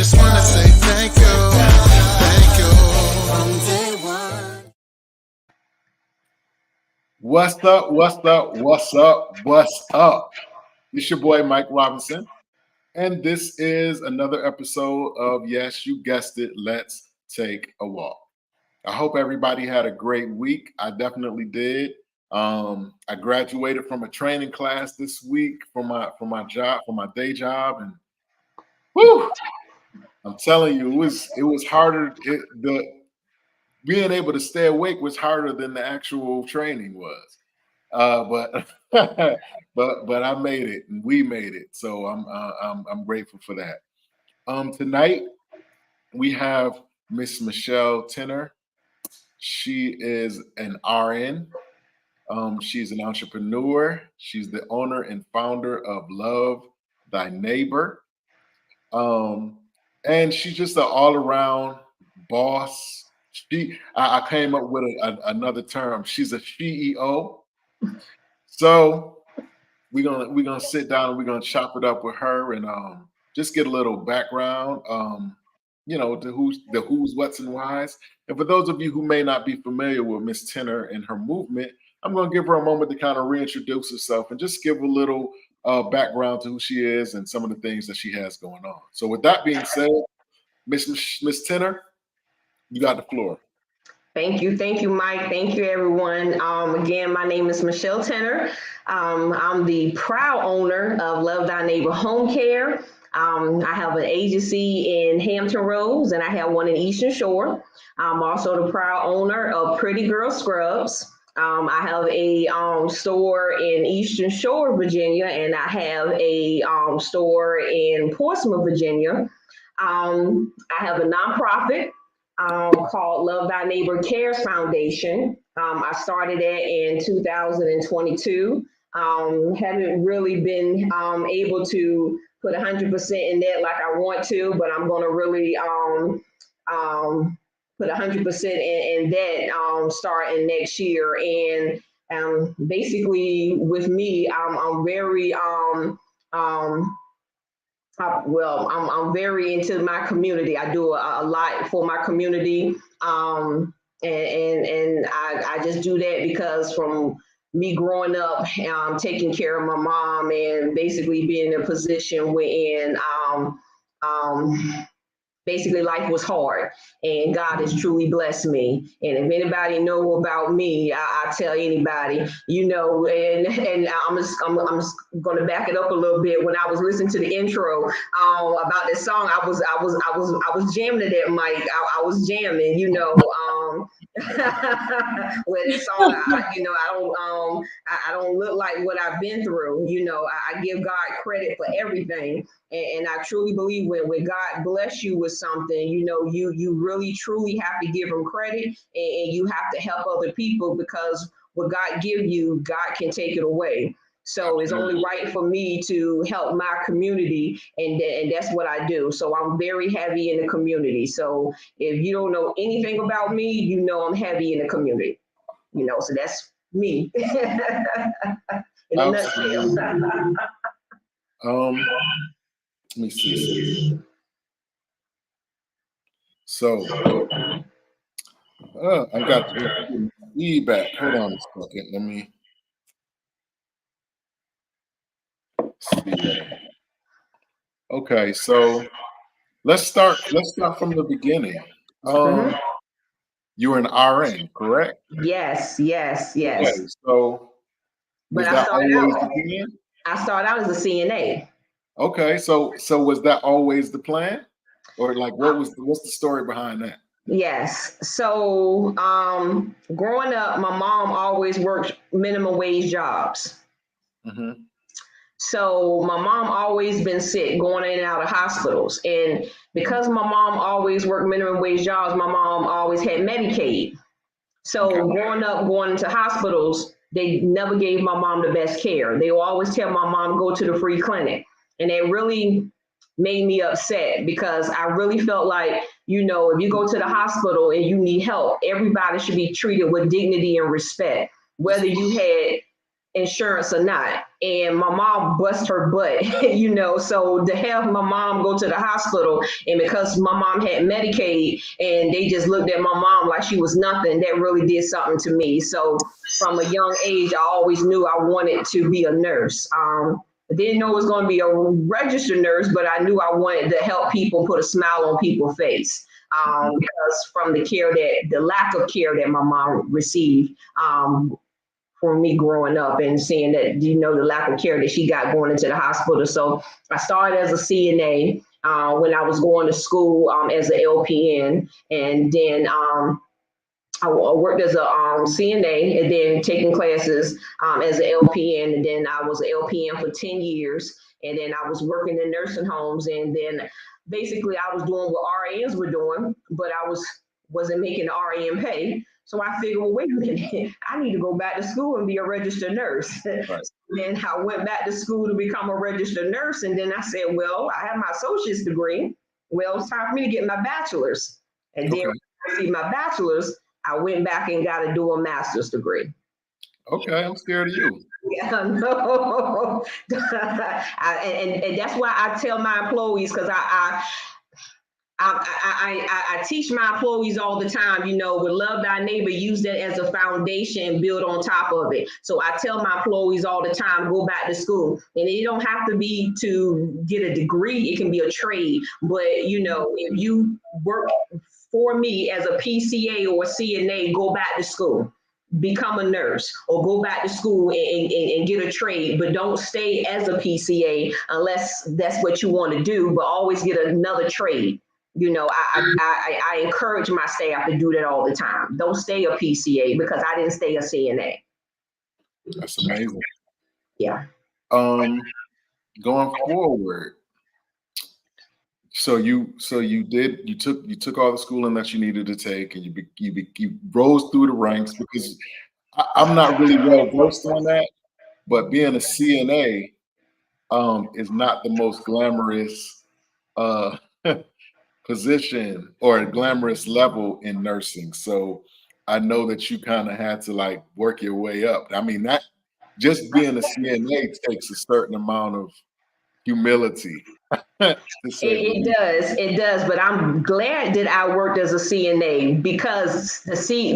just wanna say thank you. Thank you. From day one. What's up? What's up? What's up? What's up? It's your boy Mike Robinson, and this is another episode of Yes, You Guessed It. Let's take a walk. I hope everybody had a great week. I definitely did. I graduated from a training class this week for my job, for my day job, and whew, I'm telling you, it was harder. The being able to stay awake was harder than the actual training was. But but I made it, and we made it. So I'm grateful for that. Tonight we have Miss Michelle Tenner. She is an RN. She's an entrepreneur. She's the owner and founder of Love Thy Neighbor. And she's just an all-around boss. I came up with another term. She's a CEO. So we're gonna sit down and we're gonna chop it up with her and just get a little background. The who's, what's, and whys. And for those of you who may not be familiar with Miss Tenner and her movement, I'm going to give her a moment to kind of reintroduce herself and just give a little background to who she is and some of the things that she has going on. So with that being said, Miss Tenner, you got the floor. Thank you, Mike. Thank you, everyone. Again, my name is Michelle Tenner. I'm the proud owner of Love Thy Neighbor Home Care. I have an agency in Hampton Roads, and I have one in Eastern Shore. I'm also the proud owner of Pretty Girl Scrubs. I have a store in Eastern Shore, Virginia, and I have a store in Portsmouth, Virginia. I have a nonprofit called Love Thy Neighbor Cares Foundation. I started that in 2022. Haven't really been able to put 100% in that like I want to, but I'm going to really put 100% in that starting next year. And basically with me, I'm very I'm very into my community. I do a lot for my community, and I just do that because from me growing up, taking care of my mom and basically being in a position wherein basically life was hard, and God has truly blessed me. And if anybody know about me, I tell anybody, and I'm just going to back it up a little bit. When I was listening to the intro about this song, I was jamming to that, Mike. I was jamming, with this song. I don't look like what I've been through. I give God credit for everything. And I truly believe when God bless you with something, you really truly have to give him credit, and you have to help other people, because what God give you, God can take it away. So it's only right for me to help my community, and that's what I do. So I'm very heavy in the community. So if you don't know anything about me, I'm heavy in the community. So that's me in a nutshell. Let me see. So, I got feedback. Hold on a second. Let me see. Okay, so let's start from the beginning. You were an RN, correct? Yes. Okay, so but I started out as a CNA. Okay, so was that always the plan, or like what's the story behind that? Yes. So growing up, my mom always worked minimum wage jobs. Mm-hmm. So my mom always been sick, going in and out of hospitals, and because my mom always worked minimum wage jobs, my mom always had Medicaid. So growing up, going into hospitals, they never gave my mom the best care. They will always tell my mom, go to the free clinic. And it really made me upset, because I really felt like, if you go to the hospital and you need help, everybody should be treated with dignity and respect, whether you had insurance or not. And my mom bust her butt, so to have my mom go to the hospital, and because my mom had Medicaid and they just looked at my mom like she was nothing, that really did something to me. So from a young age, I always knew I wanted to be a nurse. I didn't know it was going to be a registered nurse, but I knew I wanted to help people, put a smile on people's face. Because from the lack of care that my mom received, for me growing up and seeing that, the lack of care that she got going into the hospital. So I started as a CNA when I was going to school as an LPN, and then I worked as a CNA, and then taking classes as an LPN, and then I was an LPN for 10 years, and then I was working in nursing homes, and then basically I was doing what RNs were doing, but I wasn't making the RN pay. So I figured, well, wait a minute, I need to go back to school and be a registered nurse. Right. Then I went back to school to become a registered nurse. And then I said, well, I have my associate's degree. Well, it's time for me to get my bachelor's. And then when I received my bachelor's, I went back and got a dual master's degree. Okay, I'm scared of you. Yeah, no. and that's why I tell my employees, because I teach my employees all the time, with Love Thy Neighbor, use that as a foundation and build on top of it. So I tell my employees all the time, go back to school. And it don't have to be to get a degree. It can be a trade. But, if you work for me as a PCA or a CNA, go back to school. Become a nurse or go back to school and get a trade, but don't stay as a PCA unless that's what you want to do, but always get another trade. I encourage my staff to do that all the time. Don't stay a PCA because I didn't stay a CNA. That's amazing. Yeah. Going forward, so you took all the schooling that you needed to take, and you rose through the ranks, because I'm not really well versed on that, but being a CNA is not the most glamorous position or a glamorous level in nursing. So I know that you kind of had to work your way up. I mean, that just being a CNA takes a certain amount of humility. It does, but I'm glad that I worked as a CNA, because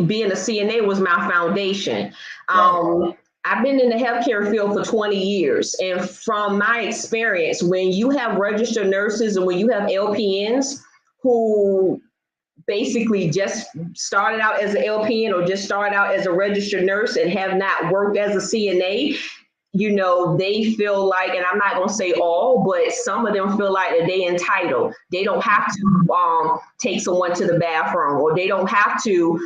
being a CNA was my foundation. Right. I've been in the healthcare field for 20 years. And from my experience, when you have registered nurses and when you have LPNs who basically just started out as an LPN or just started out as a registered nurse and have not worked as a CNA, they feel like, and I'm not going to say all, but some of them feel like that they entitled. They don't have to take someone to the bathroom, or they don't have to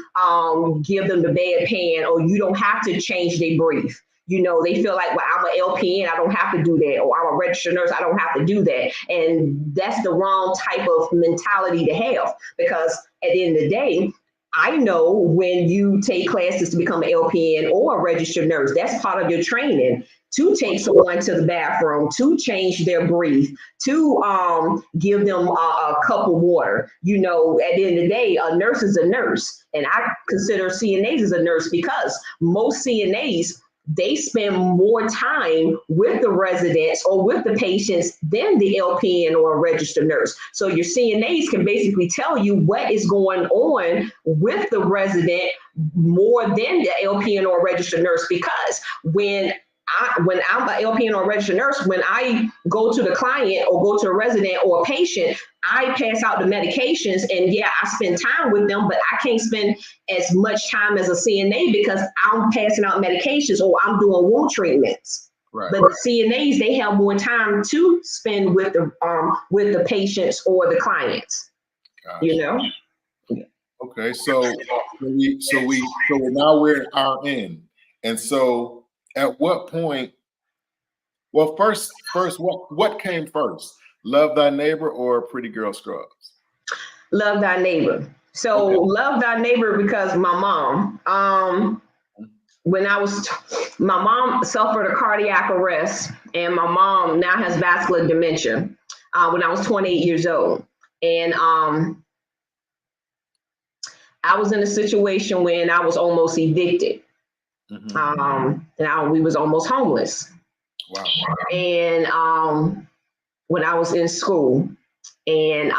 give them the bedpan, or you don't have to change their brief. They feel like, well, I'm an LPN, I don't have to do that, or I'm a registered nurse, I don't have to do that. And that's the wrong type of mentality to have, because at the end of the day, I know when you take classes to become an LPN or a registered nurse, that's part of your training, to take someone to the bathroom, to change their brief, to give them a cup of water. At the end of the day, a nurse is a nurse. And I consider CNAs as a nurse, because most CNAs, they spend more time with the residents or with the patients than the LPN or a registered nurse. So your CNAs can basically tell you what is going on with the resident more than the LPN or registered nurse, because when I'm an LPN or a registered nurse, when I go to the client or go to a resident or a patient, I pass out the medications, and yeah, I spend time with them, but I can't spend as much time as a CNA because I'm passing out medications or I'm doing wound treatments. Right. But the CNAs, they have more time to spend with the patients or the clients. Gotcha. Okay, so now we're at our end, and so at what point? Well, first, what came first? Love Thy Neighbor or Pretty Girl Scrubs? Love Thy Neighbor. So okay. Love Thy Neighbor because my mom, my mom suffered a cardiac arrest, and my mom now has vascular dementia when I was 28 years old. And I was in a situation when I was almost evicted. And we was almost homeless. Wow. And when I was in school, and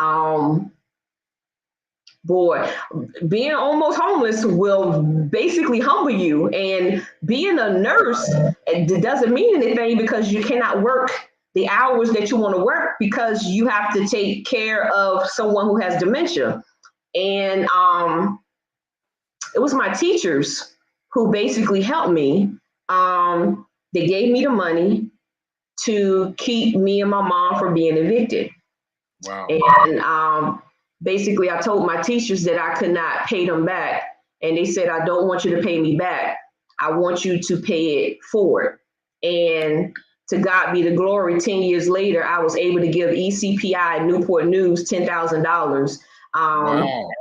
boy, being almost homeless will basically humble you. And being a nurse, it doesn't mean anything because you cannot work the hours that you want to work because you have to take care of someone who has dementia. And it was my teachers who basically helped me. They gave me the money to keep me and my mom from being evicted. Wow. And basically, I told my teachers that I could not pay them back. And they said, I don't want you to pay me back. I want you to pay it forward. And to God be the glory, 10 years later, I was able to give ECPI Newport News $10,000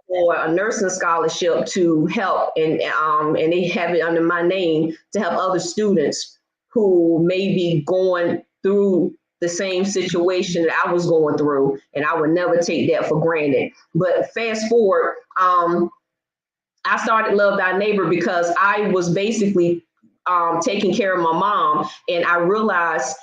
for a nursing scholarship to help. And they have it under my name to help other students who may be going through the same situation that I was going through, and I would never take that for granted. But fast forward, I started Love Thy Neighbor because I was basically taking care of my mom, and I realized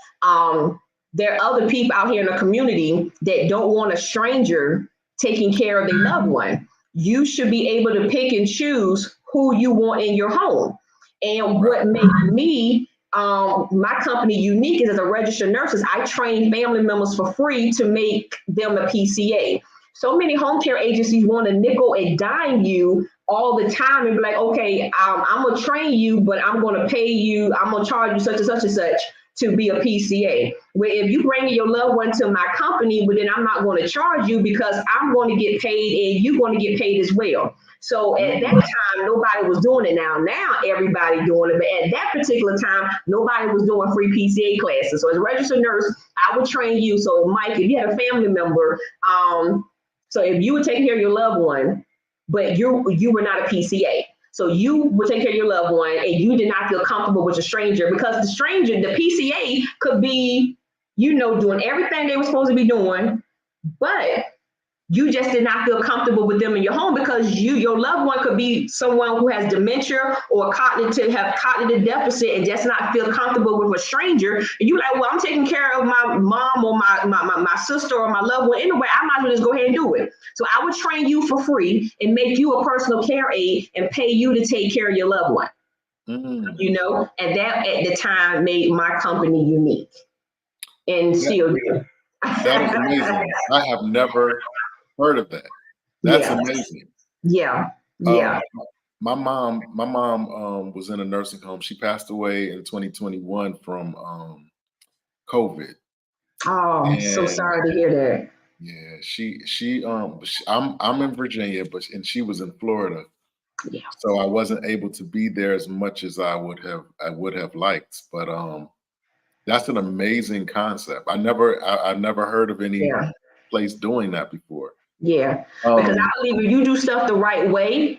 there are other people out here in the community that don't want a stranger taking care of their loved one. You should be able to pick and choose who you want in your home. And what made me my company unique is as a registered nurses, I train family members for free to make them a PCA. So many home care agencies want to nickel and dime you all the time and be like, okay, I'm gonna train you, but I'm gonna pay you, I'm gonna charge you such and such and such to be a PCA. Where if you bring your loved one to my company, but then I'm not going to charge you because I'm going to get paid and you're going to get paid as well. So at that time, nobody was doing it. Now everybody doing it. But at that particular time, nobody was doing free PCA classes. So as a registered nurse, I would train you. So Mike, if you had a family member, so if you would take care of your loved one, but you were not a PCA. So you would take care of your loved one and you did not feel comfortable with a stranger because the stranger, the PCA could be, doing everything they were supposed to be doing, but you just did not feel comfortable with them in your home because your loved one could be someone who has dementia or cognitive deficit and just not feel comfortable with a stranger. And you like, well, I'm taking care of my mom or my sister or my loved one anyway. I might as well just go ahead and do it. So I would train you for free and make you a personal care aide and pay you to take care of your loved one. And that at the time made my company unique and still do. That is amazing. I have never heard of that. That's amazing. Yeah. My mom was in a nursing home. She passed away in 2021 from COVID. Oh, I'm so sorry to hear that. Yeah, I'm in Virginia, and she was in Florida. Yeah. So I wasn't able to be there as much as I would have liked. But that's an amazing concept. I never heard of any place doing that before. Yeah, because I believe when you do stuff the right way,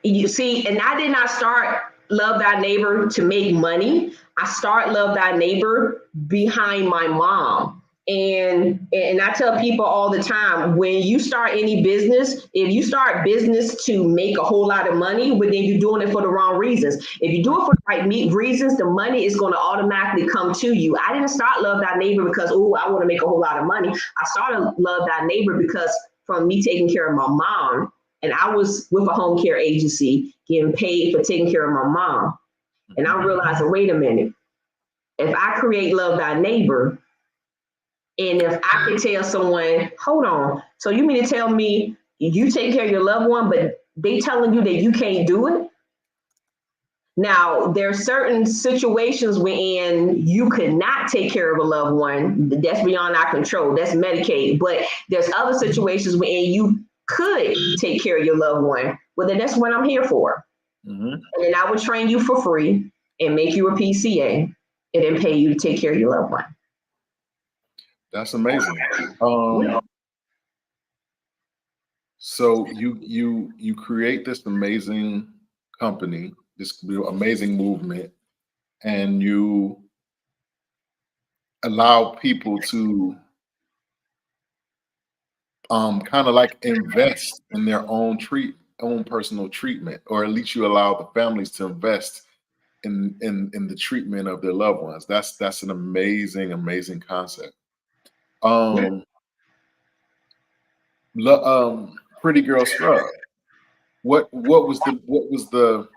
you see, and I did not start Love Thy Neighbor to make money. I start Love Thy Neighbor behind my mom. And I tell people all the time, when you start any business, if you start business to make a whole lot of money, but then you're doing it for the wrong reasons. If you do it for the right reasons, the money is going to automatically come to you. I didn't start Love Thy Neighbor because, I want to make a whole lot of money. I started Love Thy Neighbor because from me taking care of my mom, and I was with a home care agency getting paid for taking care of my mom. And I realized, wait a minute, if I create Love Thy Neighbor, and if I could tell someone, hold on, so you mean to tell me you take care of your loved one, but they telling you that you can't do it? Now, there are certain situations wherein you could not take care of a loved one. That's beyond our control. That's Medicaid. But there's other situations wherein you could take care of your loved one. Well, then that's what I'm here for. And then I would train you for free and make you a PCA and then pay you to take care of your loved one. That's amazing. So you create this amazing company, this amazing movement, and you allow people to kind of like invest in their own own personal treatment, or at least you allow the families to invest in the treatment of their loved ones. That's an amazing concept. Um, Pretty Girl Scrub. What was the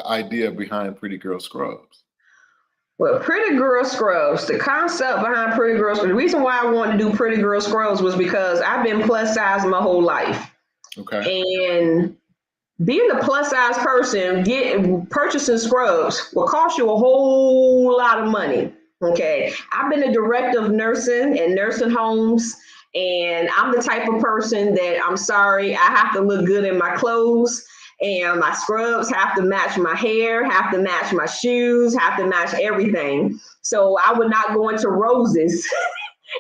idea behind Pretty Girl Scrubs? Well, Pretty Girl Scrubs, the concept behind Pretty Girl Scrubs, the reason why I wanted to do Pretty Girl Scrubs was because I've been plus size my whole life. Okay. And being a plus size person, purchasing scrubs will cost you a whole lot of money. Okay. I've been a director of nursing and nursing homes, and I'm the type of person that, I'm sorry, I have to look good in my clothes, and my scrubs have to match my hair, have to match my shoes, have to match everything. So I would not go into Roses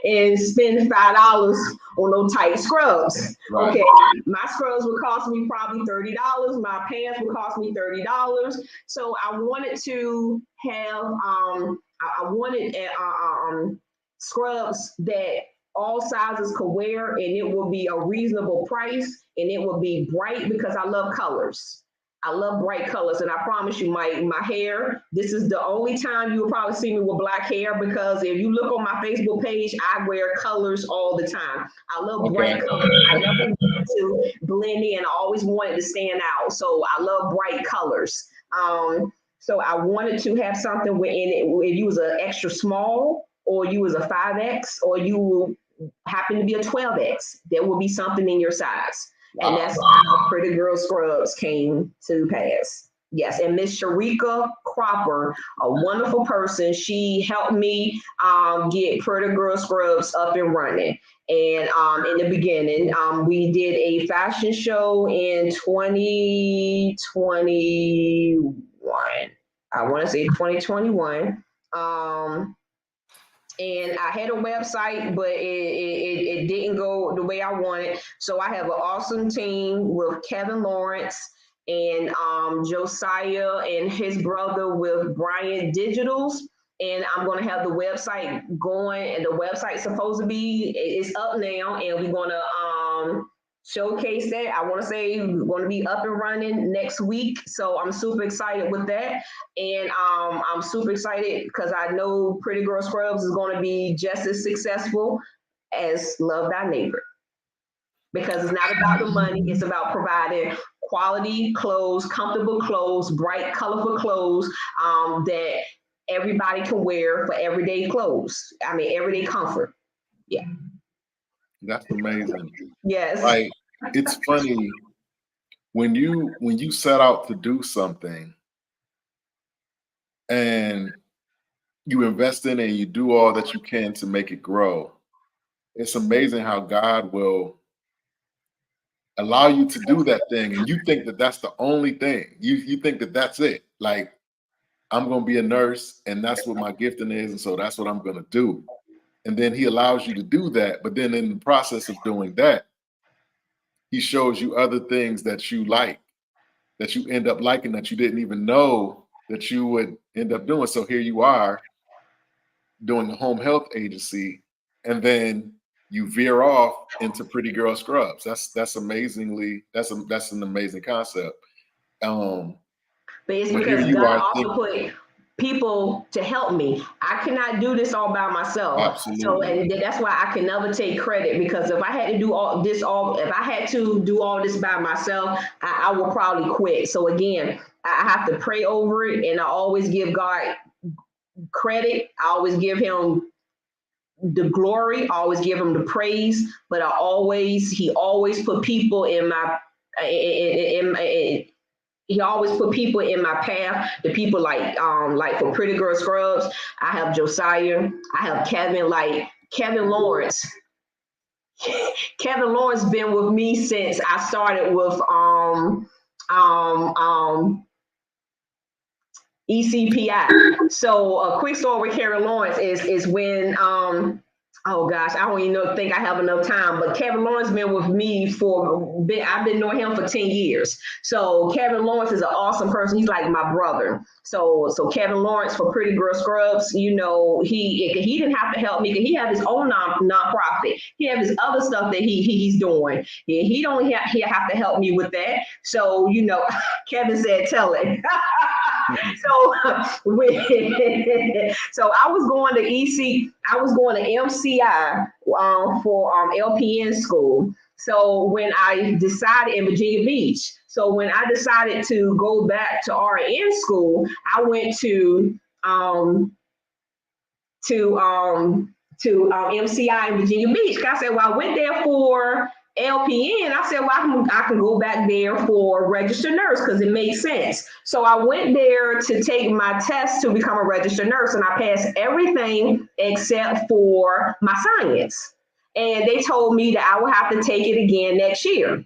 and spend $5 on those tight scrubs. Right. Okay, my scrubs would cost me probably $30. My pants would cost me $30. So I wanted to have I wanted scrubs that all sizes could wear, and it will be a reasonable price, and it will be bright because I love colors. I love bright colors, and I promise you, my hair, this is the only time you will probably see me with black hair, because if you look on my Facebook page, I wear colors all the time. I love bright colors. I never wanted to blend in. I always wanted to stand out. So I love bright colors. So I wanted to have something where if you was an extra small, or you was a 5X, or you happen to be a 12X, there will be something in your size. And that's how Pretty Girl Scrubs came to pass. Yes, and Miss Sharika Cropper, a wonderful person, she helped me get Pretty Girl Scrubs up and running. And in the beginning, we did a fashion show in 2021. I want to say 2021. And I had a website, but it didn't go the way I wanted. So I have an awesome team with Kevin Lawrence and Josiah and his brother with Bryant Digitals. And I'm going to have the website going, and the website's supposed to be, it's up now, and we're going to showcase that. I want to say we're going to be up and running next week. So I'm super excited with that. And I'm super excited because I know Pretty Girl Scrubs is going to be just as successful as Love Thy Neighbor. Because it's not about the money, it's about providing quality clothes, comfortable clothes, bright, colorful clothes that everybody can wear for everyday clothes. I mean, everyday comfort. Yeah. That's amazing. Yes. Like, it's funny when you set out to do something and you invest in it and you do all that you can to make it grow. It's amazing how God will allow you to do that thing, and you think that that's the only thing. You think that that's it. Like, I'm going to be a nurse, and that's what my gifting is, and so that's what I'm going to do. And then he allows you to do that. But then in the process of doing that, he shows you other things that you like, that you end up liking, that you didn't even know that you would end up doing. So here you are doing a home health agency, and then you veer off into Pretty Girl Scrubs. That's an amazing concept. But it's because God also put people to help me. I cannot do this all by myself. Absolutely. So, and that's why I can never take credit, because if I had to do all this by myself, I will probably quit. So again, I have to pray over it, and I always give God credit. I always give him the glory. I always give him the praise. But he always put people in my he always put people in my path. The people like for Pretty Girl Scrubs, I have Josiah, I have Kevin, like Kevin Lawrence. Kevin Lawrence been with me since I started with ECPI. So a quick story with Kevin Lawrence is when Oh gosh, I don't even think I have enough time. But Kevin Lawrence been with me I've been knowing him for 10 years. So Kevin Lawrence is an awesome person. He's like my brother. So Kevin Lawrence for Pretty Girl Scrubs, he didn't have to help me because he has his own nonprofit. He has his other stuff that he's doing. He don't have to help me with that. So Kevin said, tell it. So so I was going to MCI for LPN school. So when I decided in Virginia Beach, so when I decided to go back to RN school, I went to MCI in Virginia Beach. I said, well, I went there for LPN. I said, well, I can go back there for registered nurse because it makes sense. So I went there to take my test to become a registered nurse, and I passed everything except for my science. And they told me that I would have to take it again next year.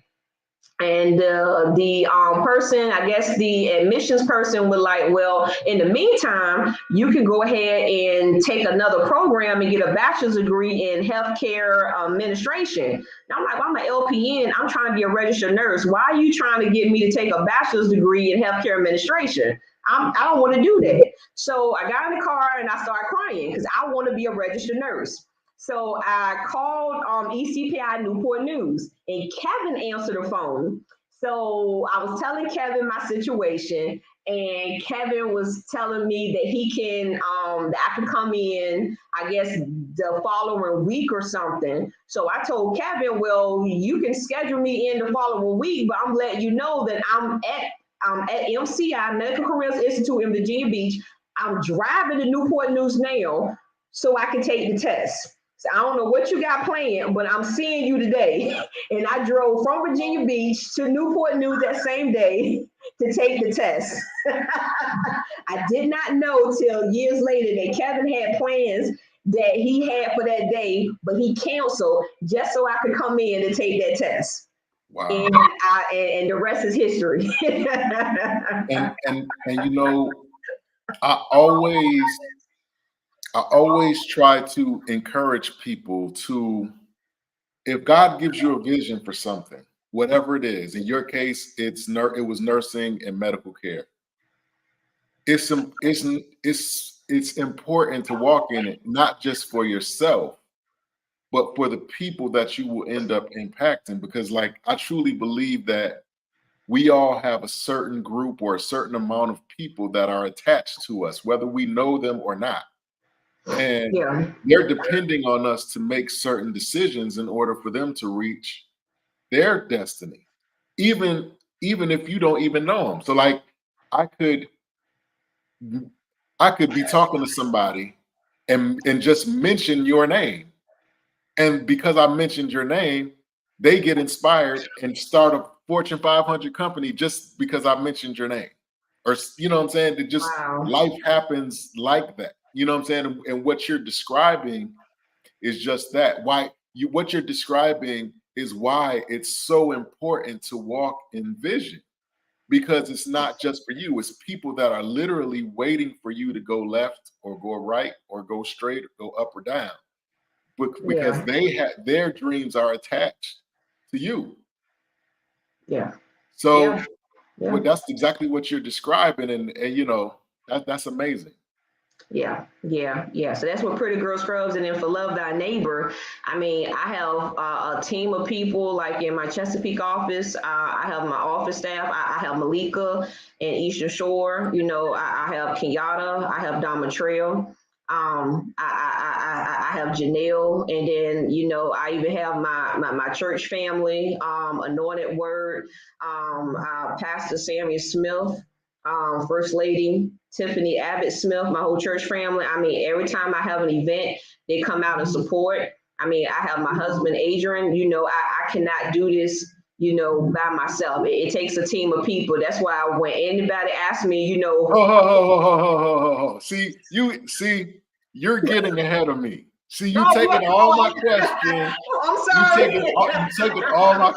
And the person, I guess the admissions person was like, well, in the meantime, you can go ahead and take another program and get a bachelor's degree in healthcare administration. And I'm like, well, I'm an LPN. I'm trying to be a registered nurse. Why are you trying to get me to take a bachelor's degree in healthcare administration? I don't want to do that. So I got in the car and I started crying because I want to be a registered nurse. So I called ECPI Newport News, and Kevin answered the phone. So I was telling Kevin my situation, and Kevin was telling me that that I can come in, I guess, the following week or something. So I told Kevin, well, you can schedule me in the following week, but I'm letting you know that I'm at MCI, Medical Careers Institute in Virginia Beach. I'm driving to Newport News now so I can take the test. So I don't know what you got planned, but I'm seeing you today. And I drove from Virginia Beach to Newport News that same day to take the test. I did not know till years later that Kevin had plans that he had for that day, but he canceled just so I could come in and take that test. Wow. And the rest is history. and I always try to encourage people to, if God gives you a vision for something, whatever it is, in your case, it was nursing and medical care. It's important to walk in it, not just for yourself, but for the people that you will end up impacting. Because I truly believe that we all have a certain group or a certain amount of people that are attached to us, whether we know them or not. And they're depending on us to make certain decisions in order for them to reach their destiny, even if you don't even know them. So I could be talking to somebody and just mention your name. And because I mentioned your name, they get inspired and start a Fortune 500 company just because I mentioned your name. Or, you know what I'm saying? It just, life happens like that. You know what I'm saying? And what you're describing is just that. What you're describing is why it's so important to walk in vision, because it's not just for you. It's people that are literally waiting for you to go left or go right or go straight or go up or down, because their dreams are attached to you. Yeah. So well, that's exactly what you're describing, and that's amazing. Yeah. So that's what Pretty Girl Scrubs, and then for Love Thy Neighbor, I mean, I have a team of people like in my Chesapeake office. I have my office staff. I have Malika in Eastern Shore. I have Kenyatta. I have Don Matrell. I have Janelle, and then I even have my church family, Anointed Word, Pastor Samuel Smith, First Lady Tiffany Abbott Smith, my whole church family. I mean, every time I have an event, they come out and support. I mean, I have my husband Adrian. I cannot do this by myself. It takes a team of people. That's why when anybody asks me, See, you're getting ahead of me. See, you taking all my questions. I'm sorry. You taking all my.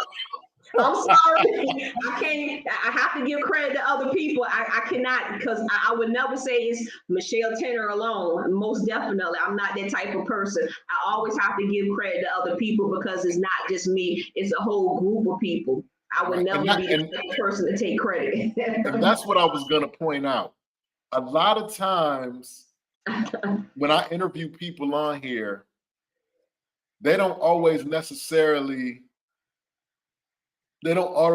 I'm sorry. I can't. I have to give credit to other people. I cannot, because I would never say it's Michelle Tanner alone. Most definitely, I'm not that type of person. I always have to give credit to other people because it's not just me. It's a whole group of people. I would never be the type of person to take credit. And that's what I was going to point out. A lot of times when I interview people on here, they don't always necessarily talk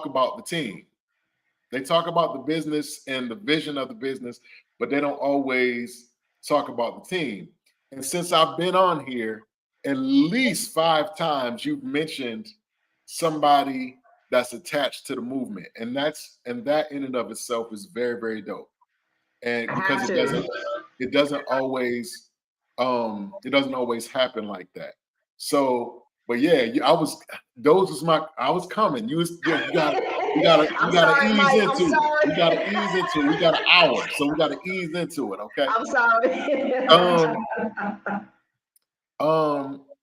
about the team. They talk about the business and the vision of the business, but they don't always talk about the team. And since I've been on here, at least 5 times you've mentioned somebody that's attached to the movement, and that in and of itself is very, very dope. And because it doesn't always happen like that. So, but yeah, I was coming. You gotta ease into it. You gotta ease into it. We got an hour, so we gotta ease into it. Okay. I'm sorry.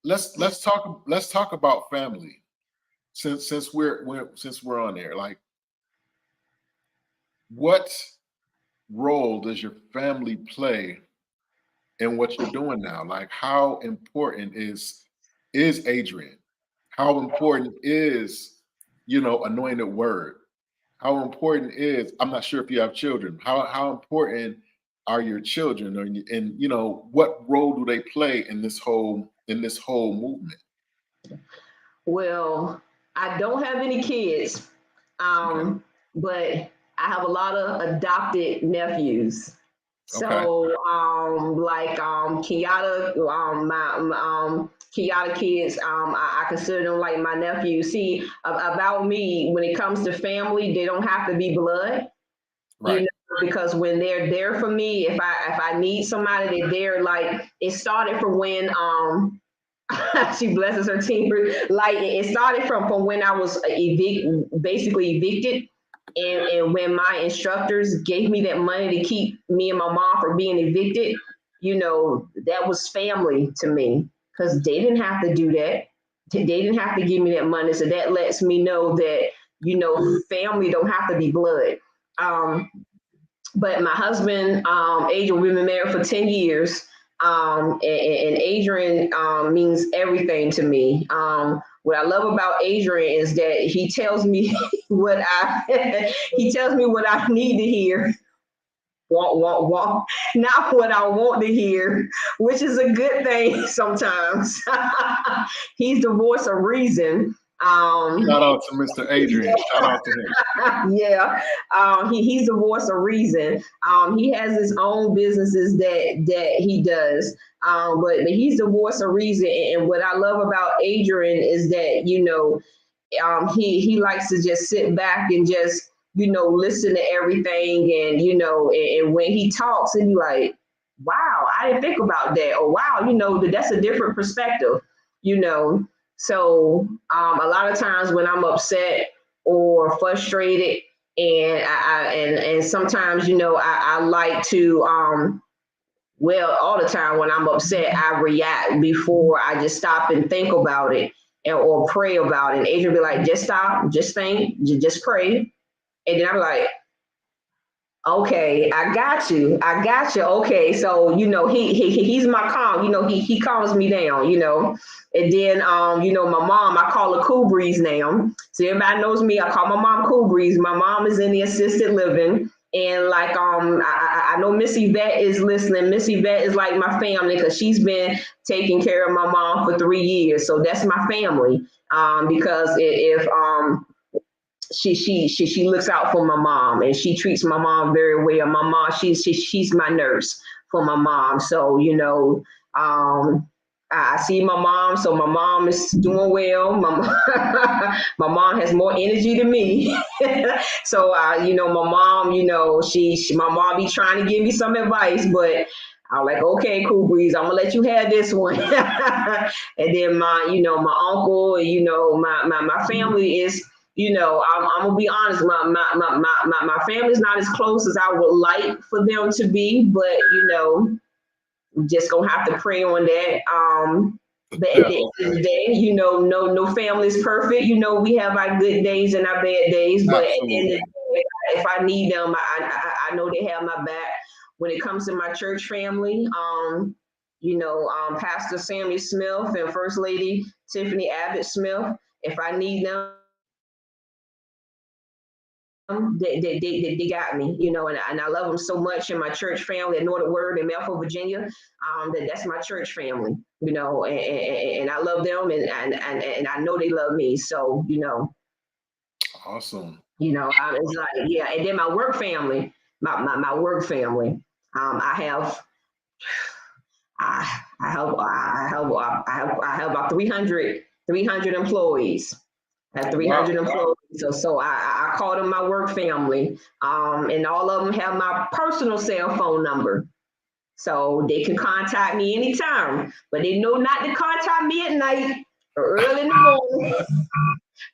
Let's talk about family. Since we're on there, like, what role does your family play in what you're doing now? Like, how important is Adrian? How important is, Anointed Word? How important is, I'm not sure if you have children, how important are your children, and what role do they play in this whole movement? Well, I don't have any kids, but I have a lot of adopted nephews. So, like Kenyatta, Kenyatta kids, I consider them like my nephews. See, about me, when it comes to family, they don't have to be blood, right? Because when they're there for me, if I need somebody, they're there. Like, it started from when she blesses her team. Like, it started from when I was basically evicted. And when my instructors gave me that money to keep me and my mom from being evicted, that was family to me, because they didn't have to do that. They didn't have to give me that money. So that lets me know that, family don't have to be blood. But my husband, Adrian, we've been married for 10 years. And Adrian means everything to me. What I love about Adrian is that he tells me what I need to hear. Want, not what I want to hear, which is a good thing sometimes. He's the voice of reason. Shout out to Mr. Adrian. Shout out to him. Yeah, he's the voice of reason. He has his own businesses that he does, but he's the voice of reason. And what I love about Adrian is that he likes to just sit back and just listen to everything, and and when he talks, and you like, wow, I didn't think about that, or wow, that's a different perspective, So a lot of times when I'm upset or frustrated, and sometimes I like to all the time when I'm upset, I react before I just stop and think about it or pray about it. And Adrian be like, just stop, just think, just pray, and then I'm like, okay, I got you. Okay, so he's my calm. He calms me down. And then my mom, I call her Cool Breeze now. So everybody knows me. I call my mom Cool Breeze. My mom is in the assisted living, and like I know Miss Yvette is listening. Miss Yvette is like my family, because she's been taking care of my mom for 3 years. So that's my family. Because if she looks out for my mom, and she treats my mom very well. My mom, she's my nurse for my mom. So, I see my mom, so my mom is doing well. My mom has more energy than me. So, my mom, my mom be trying to give me some advice, but I'm like, okay, Cool Breeze, I'm gonna let you have this one. And then my uncle, my family is, I'm gonna be honest, my family's not as close as I would like for them to be, but just gonna have to pray on that. But at the end of the day, no family is perfect. We have our good days and our bad days. But at the end of the day, if I need them, I know they have my back. When it comes to my church family, Pastor Sammy Smith and First Lady Tiffany Abbott Smith, if I need them, they got me, and I love them so much. In my church family at Northern Word in Melville, Virginia, that's my church family, and I love them, and I know they love me. So, Awesome. it's like, yeah. And then my work family, my work family, I have about 300 employees. I have 300 employees. So I call them my work family. And all of them have my personal cell phone number. So they can contact me anytime, but they know not to contact me at night or early in the morning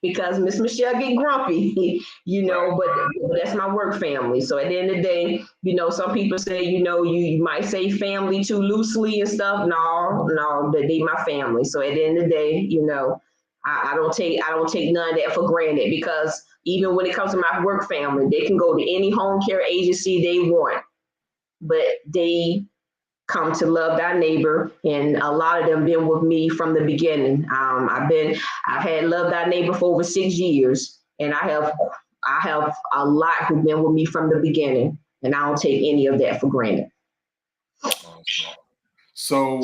because Miss Michelle get grumpy, but that's my work family. So at the end of the day, some people say, you might say family too loosely and stuff. No, they my family. So at the end of the day, I don't take none of that for granted, because even when it comes to my work family, they can go to any home care agency they want, but they come to Love Thy Neighbor, and a lot of them been with me from the beginning. I've had Love Thy Neighbor for over 6 years, and I have a lot who've been with me from the beginning, and I don't take any of that for granted. So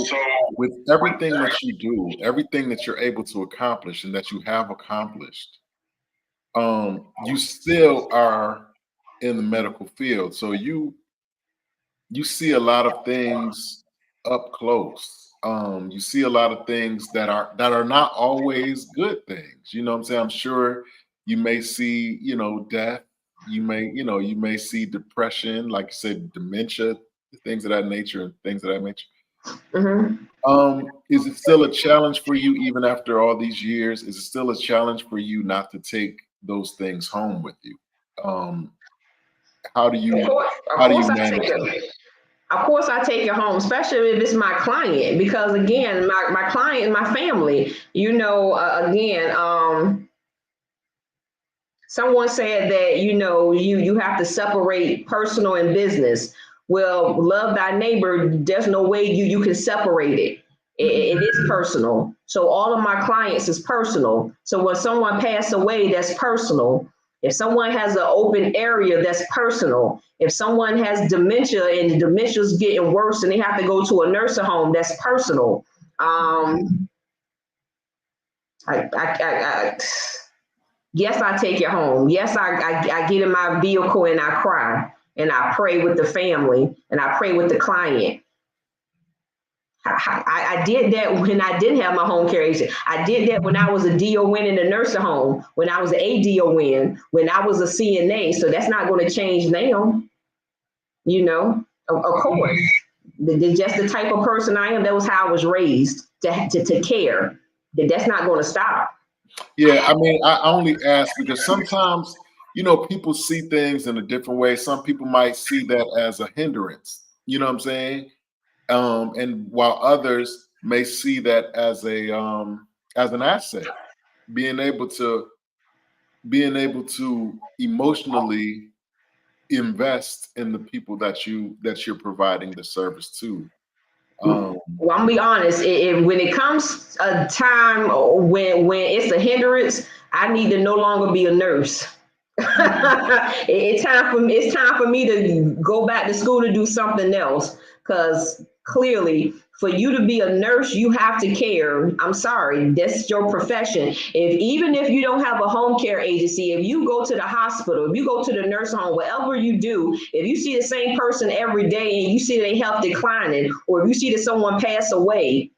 with everything that you do, everything that you're able to accomplish and that you have accomplished, you still are in the medical field. So you see a lot of things up close. You see a lot of things that are not always good things. You know what I'm saying? I'm sure you may see, death. You may see depression, like you said, dementia, things of that nature, and things of that nature. Mm-hmm. Is it still a challenge for you even after all these years? Is it still a challenge for you not to take those things home with you? How do you manage that? Of course, I take it home, especially if it's my client, because again, my client, my family, someone said that, you have to separate personal and business. Well, Love Thy Neighbor, there's no way you can separate it. It is personal. So all of my clients is personal. So when someone passed away, that's personal. If someone has an open area, that's personal. If someone has dementia and the dementia's getting worse and they have to go to a nursing home, that's personal. Yes, I take it home. Yes, I get in my vehicle and I cry and I pray with the family and I pray with the client. I did that when I didn't have my home care agent. I did that when I was a DON in the nursing home, when I was an ADON, when I was a CNA. So that's not going to change now. Of course. Just the type of person I am. That was how I was raised to care. That's not going to stop. Yeah, I mean, I only ask because sometimes, people see things in a different way. Some people might see that as a hindrance. You know what I'm saying? And while others may see that as an asset, being able to emotionally invest in the people that you're providing the service to. Well, I'm gonna be honest. When it comes a time when it's a hindrance, I need to no longer be a nurse. It's time for me to go back to school to do something else. Because clearly, for you to be a nurse, you have to care. I'm sorry, that's your profession. Even if you don't have a home care agency, if you go to the hospital, if you go to the nursing home, whatever you do, if you see the same person every day and you see their health declining, or if you see that someone pass away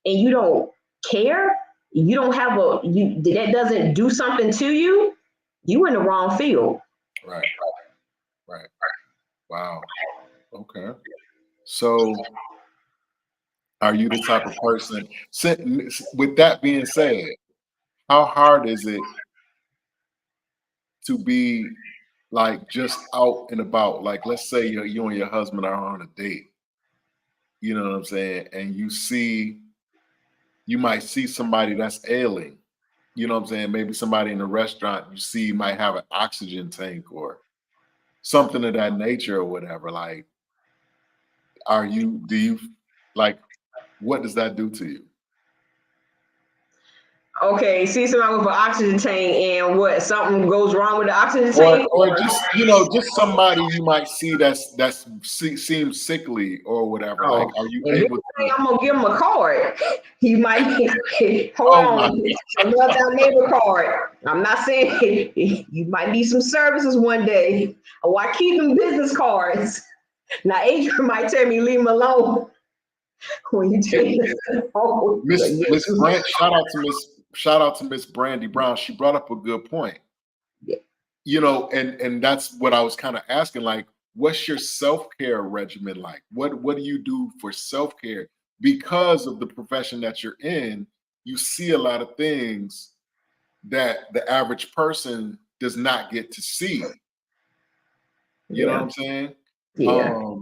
and you don't care, you don't have that doesn't do something to you, you in the wrong field. Right. Wow. Okay. So are you the type of person, with that being said, how hard is it to be like just out and about? Like, let's say you and your husband are on a date, you know what I'm saying? And you see you might see somebody that's ailing. You know what I'm saying? Maybe somebody in a restaurant you see might have an oxygen tank or something of that nature or whatever. Like, do you like, what does that do to you? Okay, see somebody with an oxygen tank and what, something goes wrong with the oxygen tank? Or just, just somebody you might see seems sickly or whatever. Like, are you able to? I'm gonna give him a card. He might hold Oh my on, a Love Thy Neighbor card. I'm not saying you might need some services one day. Why keep them business cards? Now Adrian might tell me leave him alone when you take this. Miss Brand, shout out to Miss Brandy Brown. She brought up a good point. Yeah. And that's what I was kind of asking, like, what's your self-care regimen like? What do you do for self-care? Because of the profession that you're in, you see a lot of things that the average person does not get to see. You know what I'm saying? Yeah.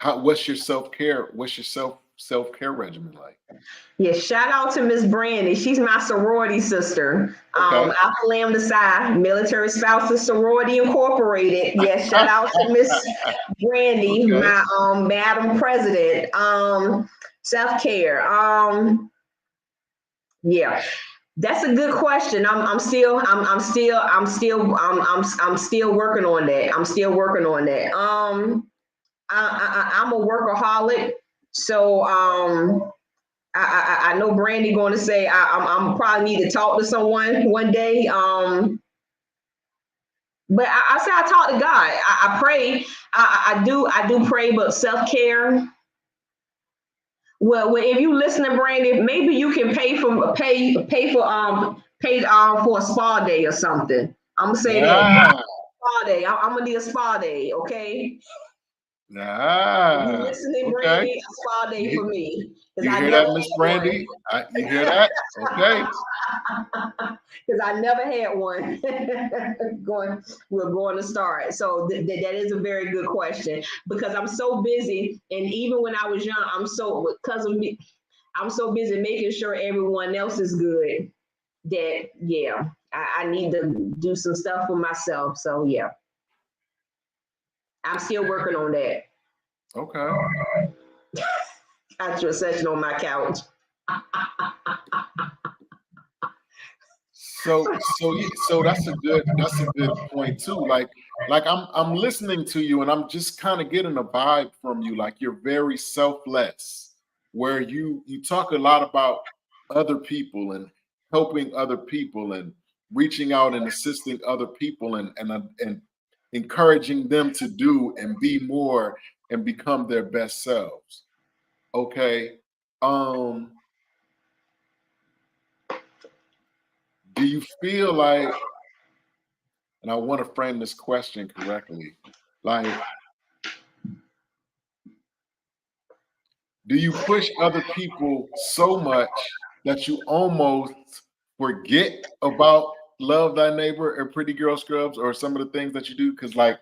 What's your self-care? What's your self-care regimen like? Yeah, shout out to Miss Brandy. She's my sorority sister. Okay. Alpha Lambda Psi, Military Spouses Sorority Incorporated. Yes, shout out to Miss Brandy, Okay. my Madam President. Self-care. Yeah. That's a good question. I'm still working on that. I'm still working on that. I'm a workaholic, so I know Brandy going to say I'm probably need to talk to someone one day. But I say I talk to God. I pray. I do pray, but self-care. Well, if you listen to Brandy, maybe you can pay for a spa day or something. I'm gonna say that spa day. I'm gonna need a spa day. Okay. You listening, Brandy? A spa day for me. You hear that, Miss Brandy? You hear that? Okay. Because I never had one. We're going to start. So that is a very good question, because I'm so busy, and even when I was young, I'm so busy making sure everyone else is good that I need to do some stuff for myself. So yeah, I'm still working on that. Okay. Got your session on my couch. So that's a good point too. Like I'm listening to you and I'm just kind of getting a vibe from you. Like, you're very selfless, where you talk a lot about other people and helping other people and reaching out and assisting other people and encouraging them to do and be more and become their best selves. Okay. Do you feel like, and I want to frame this question correctly, like, do you push other people so much that you almost forget about Love Thy Neighbor or Pretty Girl Scrubs or some of the things that you do? Because like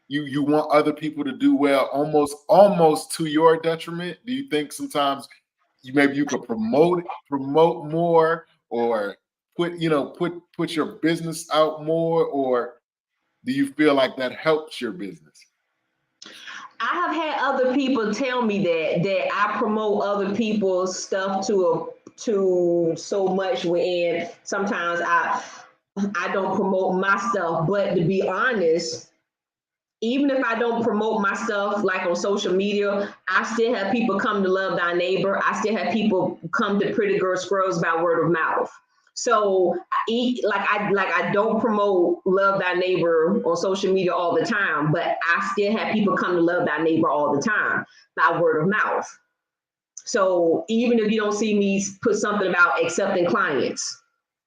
you want other people to do well almost to your detriment? Do you think sometimes maybe you could promote more, or put your business out more, or do you feel like that helps your business? I have had other people tell me that I promote other people's stuff to so much, when sometimes I don't promote my stuff. But to be honest, even if I don't promote my stuff like on social media, I still have people come to Love Thy Neighbor. I still have people come to Pretty Girl Scrubs by word of mouth. So I don't promote Love Thy Neighbor on social media all the time, but I still have people come to Love Thy Neighbor all the time by word of mouth. So even if you don't see me put something about accepting clients,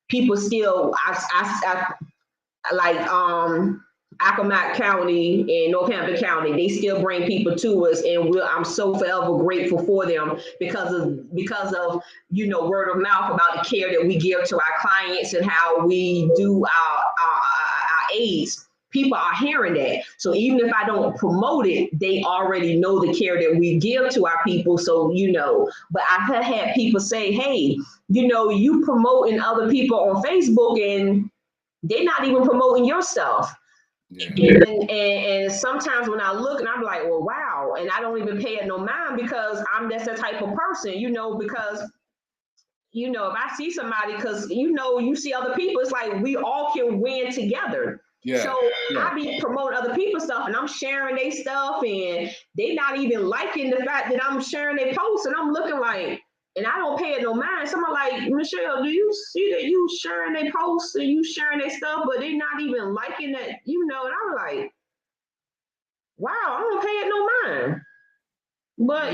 people still, I like Accomack County and Northampton County, they still bring people to us, and I'm so forever grateful for them because of word of mouth about the care that we give to our clients and how we do our aids. people are hearing that. So even if I don't promote it, they already know the care that we give to our people. So, but I've had people say, hey, you promoting other people on Facebook and they're not even promoting your stuff. Yeah. And sometimes when I look and I'm like, well, wow, and I don't even pay it no mind because I'm just that type of person, because if I see somebody, because you see other people, it's like we all can win together. Yeah. So I be promoting other people's stuff and I'm sharing their stuff and they not even liking the fact that I'm sharing their posts, and I'm looking like, and I don't pay it no mind. Someone like, Michelle, do you see that you sharing their posts and you sharing their stuff, but they're not even liking that, and I'm like, wow, I don't pay it no mind. But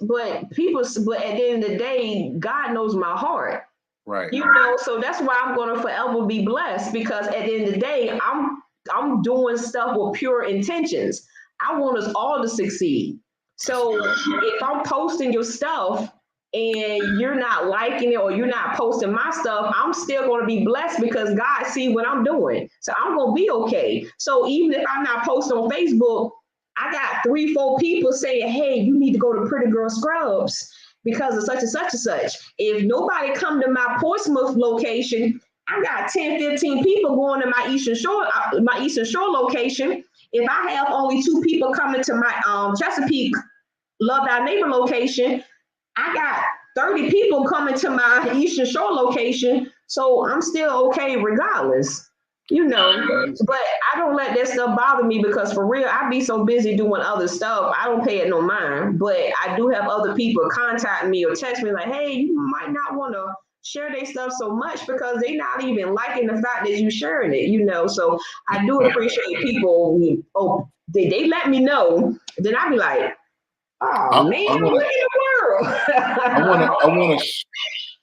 but at the end of the day, God knows my heart. Right. So that's why I'm gonna forever be blessed, because at the end of the day, I'm doing stuff with pure intentions. I want us all to succeed. So if I'm posting your stuff and you're not liking it or you're not posting my stuff, I'm still going to be blessed because God see what I'm doing. So I'm going to be okay. So even if I'm not posting on Facebook, I got 3-4 people saying, hey, you need to go to Pretty Girl Scrubs because of such and such and such. If nobody come to my Portsmouth location, I got 10-15 people going to my Eastern Shore location. If I have only 2 people coming to my Chesapeake Love Thy Neighbor location, I got 30 people coming to my Eastern Shore location. So I'm still okay regardless, but I don't let that stuff bother me because for real, I be so busy doing other stuff. I don't pay it no mind, but I do have other people contact me or text me like, hey, you might not want to share their stuff so much because they're not even liking the fact that you sharing it, so I do appreciate people. They let me know, then I'll be like, oh man, what in the world?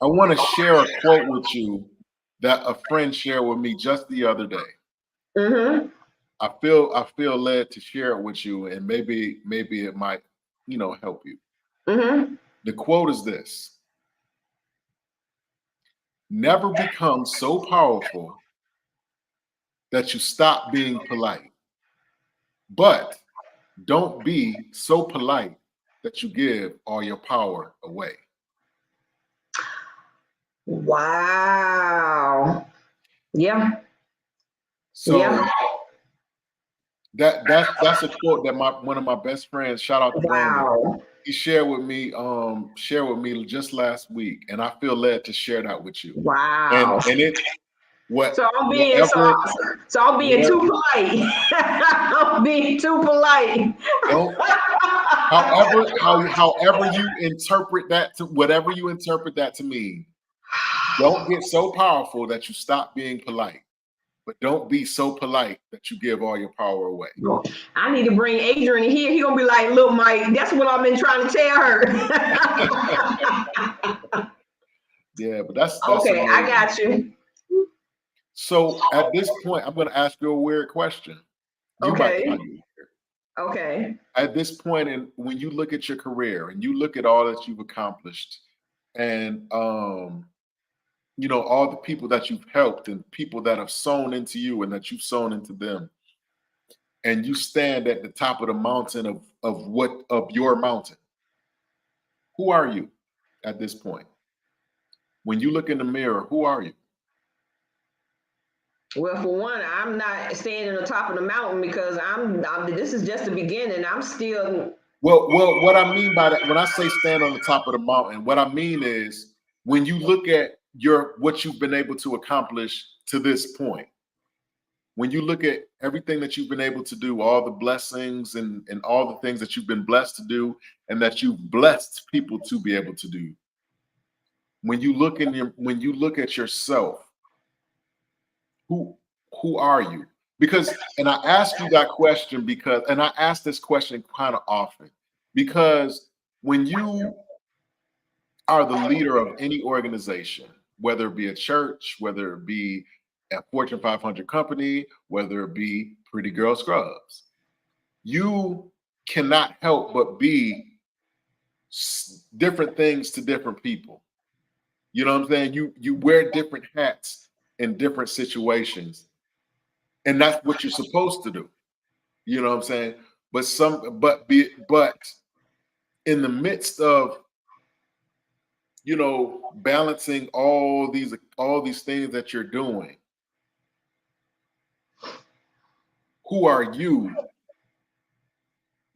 I want to share a quote with you that a friend shared with me just the other day. Mm-hmm. I feel led to share it with you, and maybe it might, help you. Mm-hmm. The quote is this: never become so powerful that you stop being polite, but don't be so polite that you give all your power away. Wow. Yeah. So yeah. That's a quote that one of my best friends, shout out to Brandon, he shared with me just last week, and I feel led to share that with you. Wow. And it what so I'm being so I'm being too polite. I'm being too polite. However you interpret that to whatever you interpret that to mean, don't get so powerful that you stop being polite. But don't be so polite that you give all your power away. I need to bring Adrian in here. He's gonna be like, look, Mike, that's what I've been trying to tell her. Yeah, but that's okay. amazing. I got you. So at this point, I'm going to ask you a weird question. You might find it weird. Okay. At this point, and when you look at your career and you look at all that you've accomplished, and all the people that you've helped and people that have sown into you and that you've sown into them, and you stand at the top of the mountain of your mountain, who are you at this point? When you look in the mirror, who are you? Well, for one, I'm not standing on the top of the mountain because this is just the beginning. I'm still. Well, what I mean by that, when I say stand on the top of the mountain, what I mean is when you look at what you've been able to accomplish to this point, when you look at everything that you've been able to do, all the blessings and all the things that you've been blessed to do and that you've blessed people to be able to do, when you look at yourself, who are you? Because, and I ask you that question because, and I ask this question kind of often, because when you are the leader of any organization, whether it be a church, whether it be a Fortune 500 company, whether it be Pretty Girl Scrubs, you cannot help but be different things to different people. You know what I'm saying? You wear different hats in different situations. and that's what you're supposed to do. You know what I'm saying? But in the midst of, you know, balancing all these things that you're doing, who are you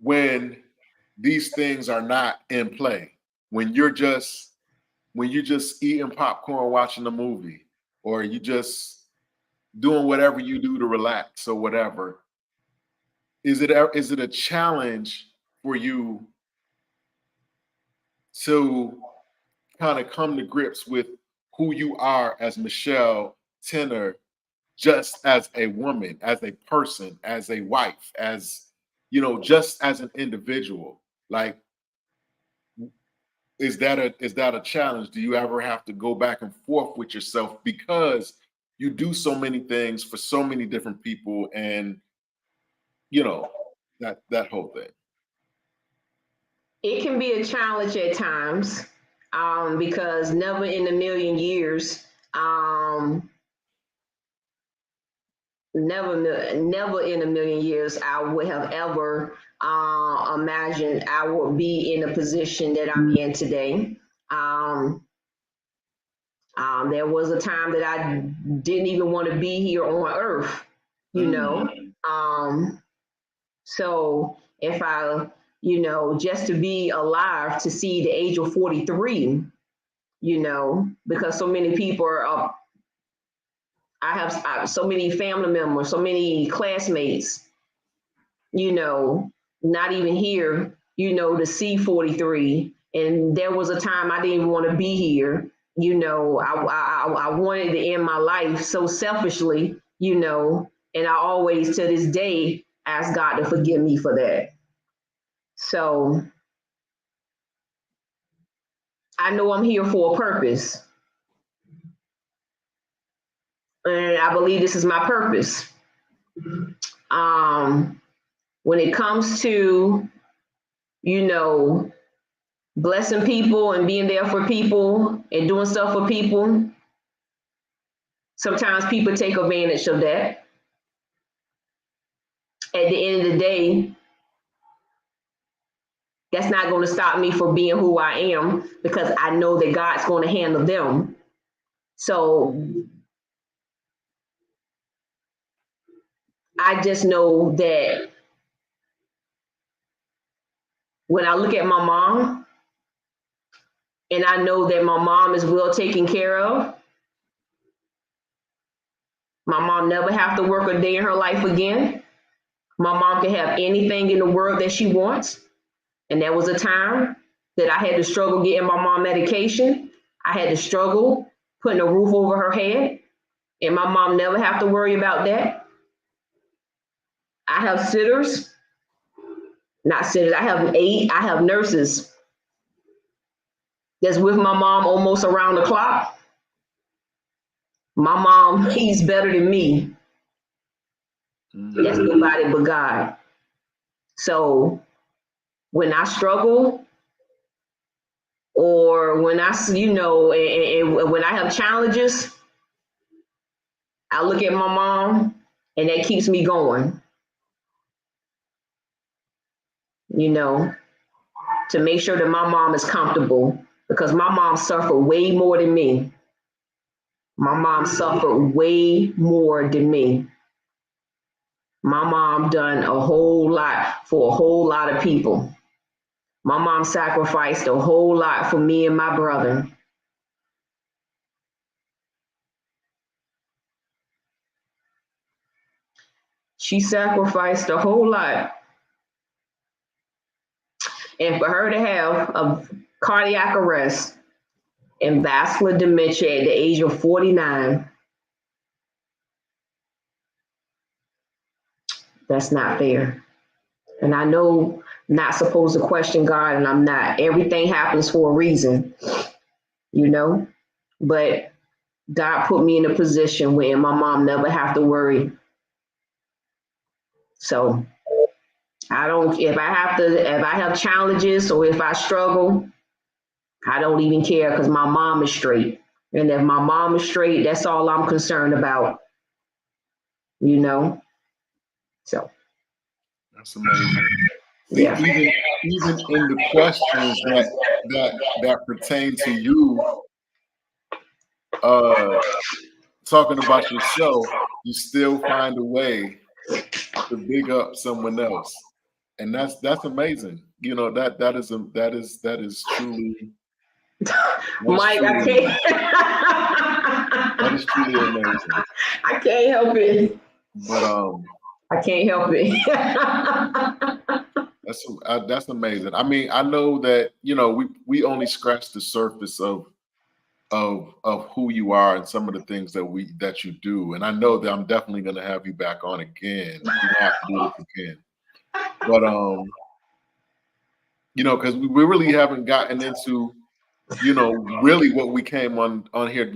when these things are not in play? When you're just eating popcorn, watching a movie, or you just doing whatever you do to relax or whatever. Is it a challenge for you to kind of come to grips with who you are as Michelle Tenor, just as a woman, as a person, as a wife, as, you know, just as an individual? Like, is that a challenge? Do you ever have to go back and forth with yourself because you do so many things for so many different people, and, you know, that whole thing? It can be a challenge at times, because never in a million years, never in a million years I would have ever imagined I would be in a position that I'm in today. There was a time that I didn't even want to be here on earth, you know. So if I, you know, just to be alive to see the age of 43, you know, because so many people are, I have so many family members, so many classmates, you know, not even here, you know, to see 43. And there was a time I didn't even want to be here. You know, I wanted to end my life so selfishly, you know, and I always to this day ask God to forgive me for that. So I know I'm here for a purpose. And I believe this is my purpose. When it comes to, you know, blessing people and being there for people and doing stuff for people, sometimes people take advantage of that. At the end of the day, that's not going to stop me from being who I am, because I know that God's going to handle them. So I just know that when I look at my mom, and I know that my mom is well taken care of, my mom never have to work a day in her life again. My mom can have anything in the world that she wants. And there was a time that I had to struggle getting my mom medication. I had to struggle putting a roof over her head. And my mom never have to worry about that. I have sitters, not sitters, I have nurses that's with my mom almost around the clock. My mom, he's better than me. That's nobody but God. So when I struggle, or when I, you know, and when I have challenges, I look at my mom and that keeps me going, you know, to make sure that my mom is comfortable, because my mom suffered way more than me. My mom suffered way more than me. My mom done a whole lot for a whole lot of people. My mom sacrificed a whole lot for me and my brother. She sacrificed a whole lot. And for her to have a cardiac arrest and vascular dementia at the age of 49, that's not fair. And I know I'm not supposed to question God, and I'm not. Everything happens for a reason, you know? But God put me in a position where my mom never have to worry. So if I have challenges or if I struggle, I don't even care, because my mom is straight. And if my mom is straight, that's all I'm concerned about, you know? So That's amazing. yeah. Even in the questions that pertain to you, talking about yourself, you still find a way to big up someone else, and that's amazing. You know that is truly Mike, I amazing. can't. That is truly amazing. I can't help it. But I can't help it. that's amazing. I mean, I know that we only scratched the surface of who you are and some of the things that you do, and I know that I'm definitely going to have you back on again. We have to do this again, but because we really haven't gotten into really what we came on here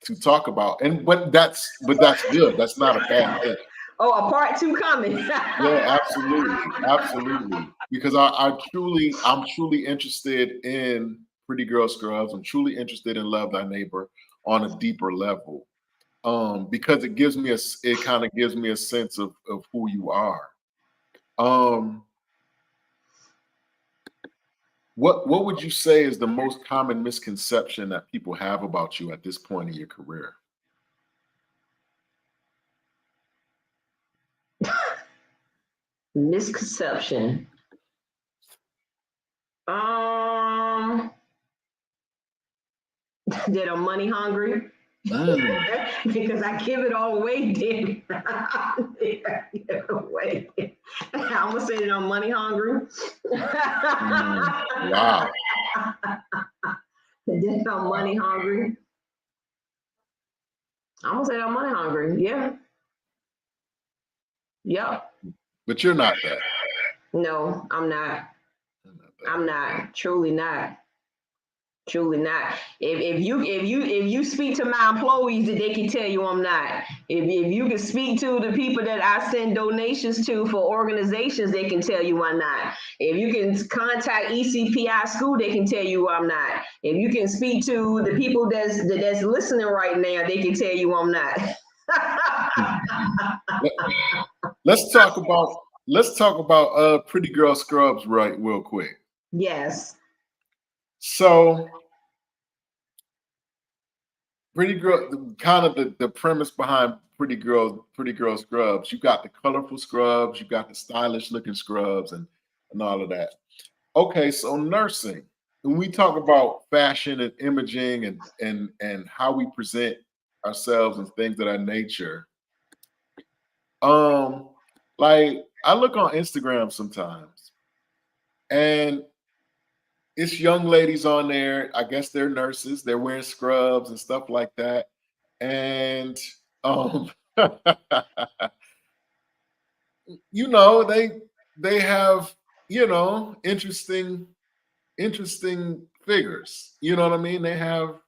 to talk about, but that's good. That's not a bad thing. Oh, a part 2 coming. Yeah, absolutely. Because I'm truly interested in Pretty Girl Scrubs. I'm truly interested in Love Thy Neighbor on a deeper level, because it kind of gives me a sense of who you are. What would you say is the most common misconception that people have about you at this point in your career? Misconception. That I'm money hungry. Because I give it all away, then. Give it away. I'm gonna say that I'm money hungry. Wow. Then I'm money hungry. I'm gonna say I'm money hungry. Yeah. Yep. But you're not that. No, I'm not. I'm not. Truly not. Truly not. If you speak to my employees, they can tell you I'm not. If you can speak to the people that I send donations to for organizations, they can tell you I'm not. If you can contact ECPI school, they can tell you I'm not. If you can speak to the people that's listening right now, they can tell you I'm not. Let's talk about Pretty Girl Scrubs real quick. Yes. So Pretty Girl, kind of the premise behind Pretty Girl Scrubs. You got the colorful scrubs, you got the stylish looking scrubs, and all of that. Okay, so nursing. When we talk about fashion and imaging and how we present ourselves and things of that nature, like I look on Instagram sometimes, and it's young ladies on there. I guess they're nurses. They're wearing scrubs and stuff like that. And they have interesting figures. You know what I mean? They have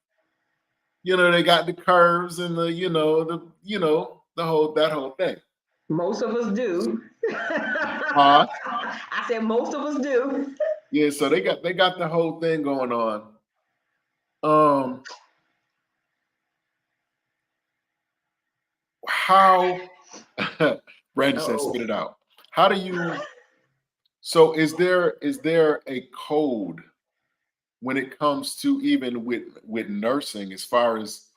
they got the curves and the whole thing. Most of us do. Huh? I said most of us do. Yeah, so they got the whole thing going on. How Brandon said, spit it out. How do you? So is there a code when it comes to even with nursing, as far as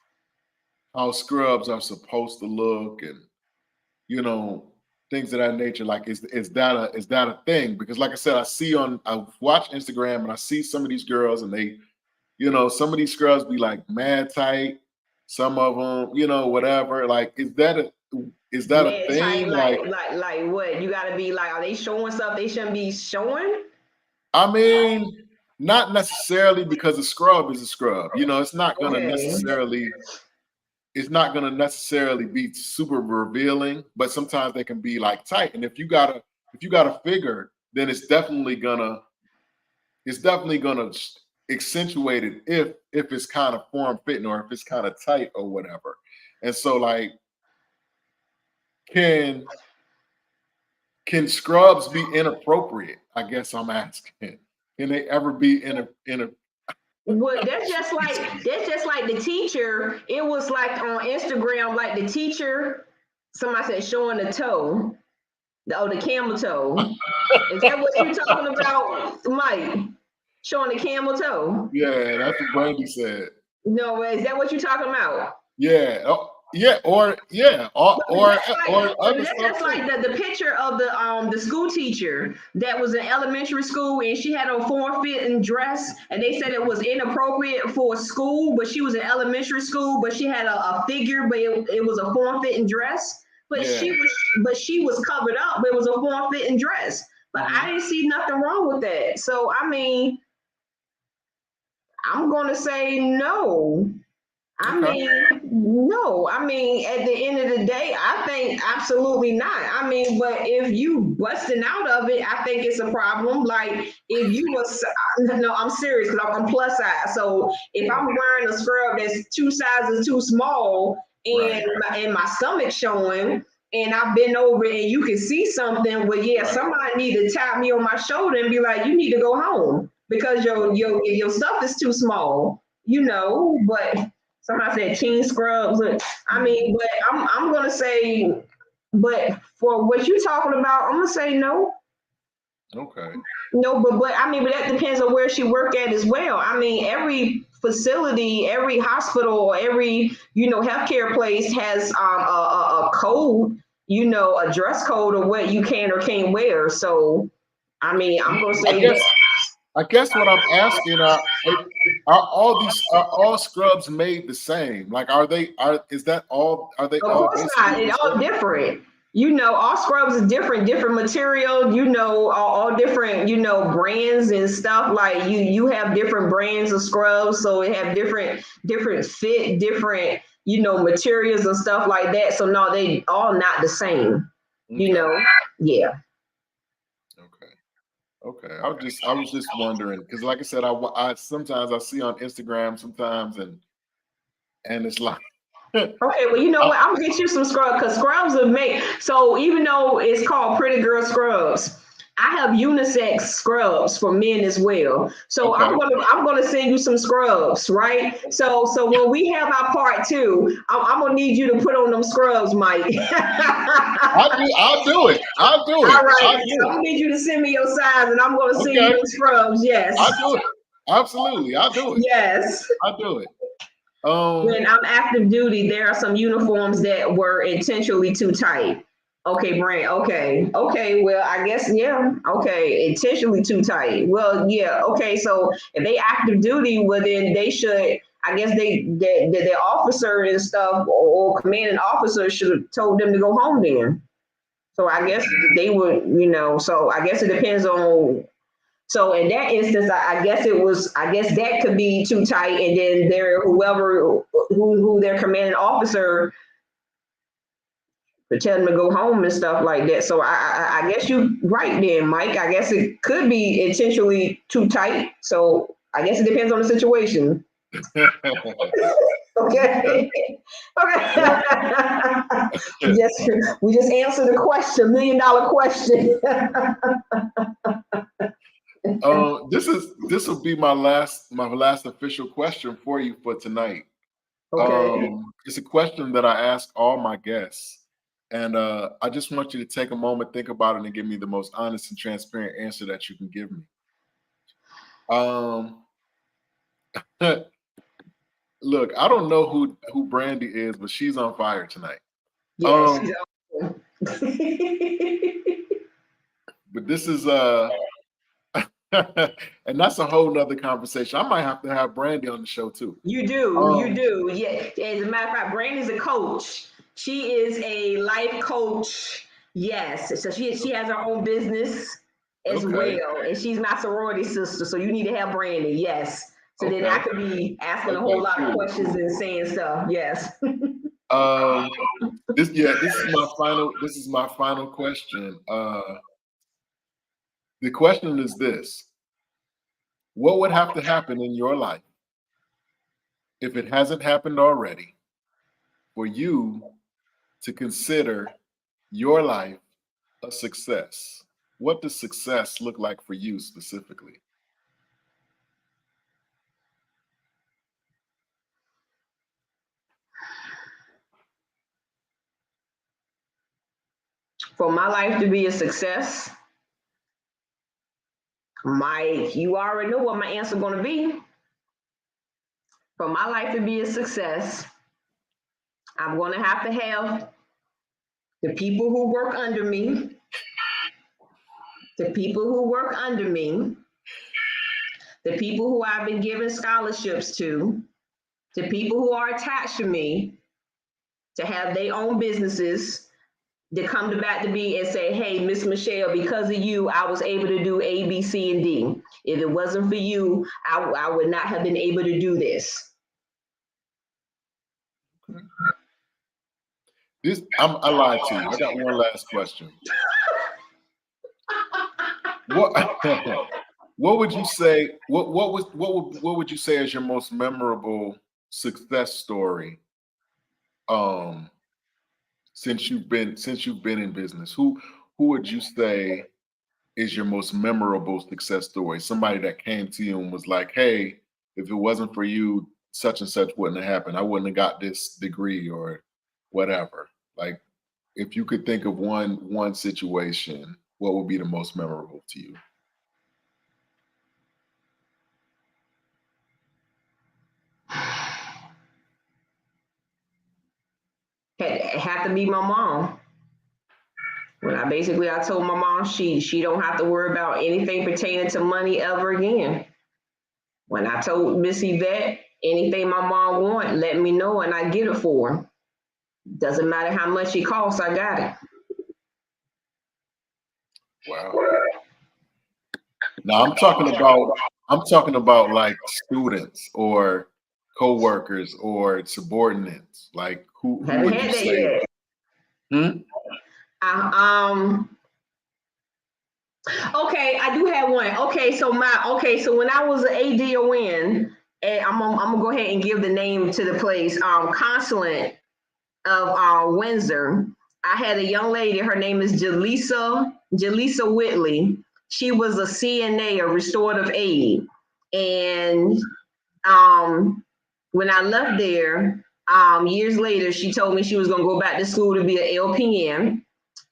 how scrubs are supposed to look and things of that nature? Like, is that a thing? Because like I said, I watch Instagram and I see some of these girls and they, some of these scrubs be like mad tight. Some of them, whatever. Like, is that a thing? Like what? You gotta be like, are they showing stuff they shouldn't be showing? I mean, not necessarily, because a scrub is a scrub. It's not gonna necessarily. It's not going to necessarily be super revealing, but sometimes they can be like tight. And if you got a figure, then it's definitely gonna accentuate it if it's kind of form fitting or if it's kind of tight or whatever. And so, like, can scrubs be inappropriate? I guess I'm asking. Can they ever be in a Well, that's just like the teacher. It was like on Instagram, like the teacher, somebody said showing the toe. Oh, the camel toe. Is that what you're talking about, Mike? Showing the camel toe? Yeah, that's what Brandy said. No, is that what you're talking about? Yeah. Oh, yeah. Or other stuff That's too. like the picture of the school teacher that was in elementary school and she had a form-fitting dress and they said it was inappropriate for school, but she was in elementary school, but she had a figure, but it was a form-fitting dress. But Yeah. she was covered up, but it was a form-fitting dress. But I didn't see nothing wrong with that. So I mean, I'm gonna say no. I Okay. mean, no. I mean, at the end of the day, I think absolutely not. I mean, but if you busting out of it, I think it's a problem. Like if you was, no, I'm serious because I'm plus size. So if I'm wearing a scrub that's 2 sizes too small Right. and my stomach showing, and I've been over and you can see something, well, yeah, somebody need to tap me on my shoulder and be like, you need to go home because your stuff is too small, but somebody said teen scrubs. I mean, but I'm gonna say, but for what you talking about, I'm gonna say no. Okay. No, but I mean, but that depends on where she work at as well. I mean, every facility, every hospital, every healthcare place has a code, a dress code of what you can or can't wear. So, I mean, I'm gonna say I guess what I'm asking are all scrubs made the same? Like are they of all course not. basically It's the all same? different. All scrubs is different material, all different, brands and stuff. Like you have different brands of scrubs, so it have different fit, different, materials and stuff like that. So no, they all not the same, Okay. Yeah. Okay. Okay. I was just wondering because like I said, I sometimes I see on Instagram sometimes and it's like Okay, well, you know what? I'm gonna get you some scrubs because scrubs are made. So even though it's called Pretty Girl Scrubs, I have unisex scrubs for men as well. So okay. I'm gonna send you some scrubs, right? So when we have our part two, I'm gonna need you to put on them scrubs, Mike. I'll do it. I'll do All it. right, I'll do I'm it. gonna need you to send me your size, and I'm gonna send you Okay. them scrubs. Yes, I'll do it. Absolutely. I'll do it. yes. I'll do it. When I'm active duty, there are some uniforms that were intentionally too tight. Okay, Brent. Okay. Well, I guess yeah. Okay, intentionally too tight. Well, yeah. Okay, so if they active duty, well then they should. I guess the officer and stuff or commanding officer should have told them to go home then. So I guess they would, So I guess it depends on. So in that instance, I guess I guess that could be too tight, and then who their commanding officer to tell them to go home and stuff like that. So I guess you right then, Mike. I guess it could be intentionally too tight. So I guess it depends on the situation. Okay. Okay. Yes, we just answered the question, $1 million question. This will be my last official question for you for tonight. Okay. It's a question that I ask all my guests, and I just want you to take a moment, think about it, and give me the most honest and transparent answer that you can give me. Look, I don't know who Brandy is, but she's on fire tonight. Yes. But this is and that's a whole nother conversation. I might have to have Brandy on the show too. You do. Yeah. As a matter of fact, Brandy's a coach. She is a life coach. Yes. So she has her own business as Okay. well. And she's my sorority sister. So you need to have Brandy. Yes. So then I Okay. could be asking a Okay, whole lot of cool. questions and saying stuff. Yes. This is my final question. The question is this: what would have to happen in your life if it hasn't happened already for you to consider your life a success? What does success look like for you specifically? For my life to be a success, Mike, you already know what my answer is going to be. For my life to be a success, I'm going to have the people who work under me, the people who I've been giving scholarships to, the people who are attached to me, to have their own businesses, to come back to me and say, hey, Miss Michelle, because of you, I was able to do A, B, C, and D. If it wasn't for you, I would not have been able to do this. I lied to you. I got one last question. What would you say? What would you say is your most memorable success story? Since you've been in business, who would you say is your most memorable success story? Somebody that came to you and was like, "Hey, if it wasn't for you, such and such wouldn't have happened. I wouldn't have got this degree or whatever." Like, if you could think of one situation, what would be the most memorable to you? It had to be my mom. When I told my mom she don't have to worry about anything pertaining to money ever again. When I told Miss Yvette, anything my mom want, let me know and I get it for her. Doesn't matter how much it costs, I got it. Wow. Now I'm talking about like students or co-workers or subordinates. Like who Haven't would had you that say? yet. Okay, I do have one. Okay, so when I was an ADON, and I'm gonna go ahead and give the name to the place, consulate of Windsor. I had a young lady, her name is Jaleesa Whitley. She was a CNA, a restorative aid. And when I left there, years later, she told me she was gonna go back to school to be an LPN.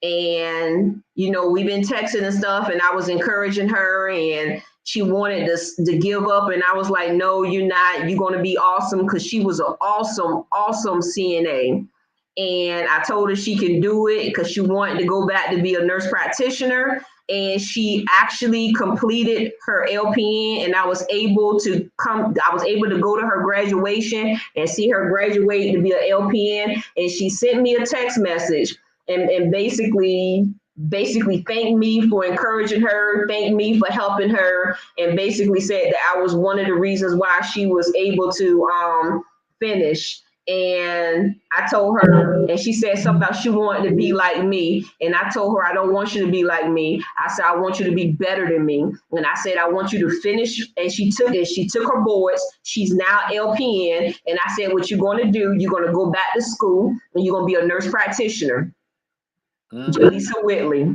And, you know, we've been texting and stuff, and I was encouraging her, and she wanted to give up. And I was like, no, you're not. You're going to be awesome, because she was an awesome CNA. And I told her she can do it because she wanted to go back to be a nurse practitioner. And she actually completed her LPN, and I was able to go to her graduation and see her graduate to be an LPN. And she sent me a text message and basically thanked me for encouraging her, thanked me for helping her, and basically said that I was one of the reasons why she was able to finish. And I told her, and she said something about she wanted to be like me. And I told her, I don't want you to be like me. I said, I want you to be better than me. And I said, I want you to finish. And she took it. She took her boards. She's now LPN. And I said, what you're going to do, you're going to go back to school and you're going to be a nurse practitioner. Jaleesa Whitley.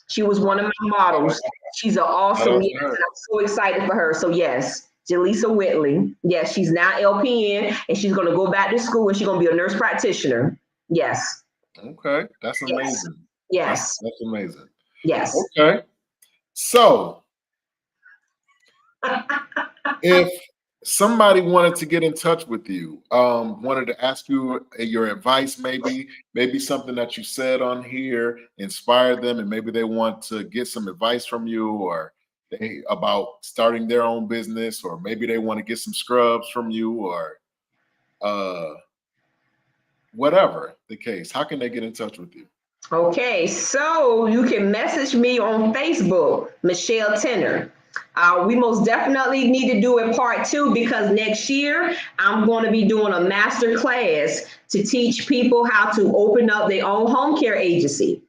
She was one of my models. She's an awesome, and I'm so excited for her. So yes, Jaleesa Whitley. Yes, she's now LPN, and she's going to go back to school, and she's going to be a nurse practitioner. Yes. Okay, that's amazing. Yes. That's amazing. Yes. Okay. So, if somebody wanted to get in touch with you, wanted to ask you your advice, maybe something that you said on here inspired them, and maybe they want to get some advice from you, or about starting their own business, or maybe they want to get some scrubs from you, or whatever the case, how can they get in touch with you? Okay, so you can message me on Facebook, Michelle Tenor. We most definitely need to do a part 2, because next year I'm going to be doing a master class to teach people how to open up their own home care agency.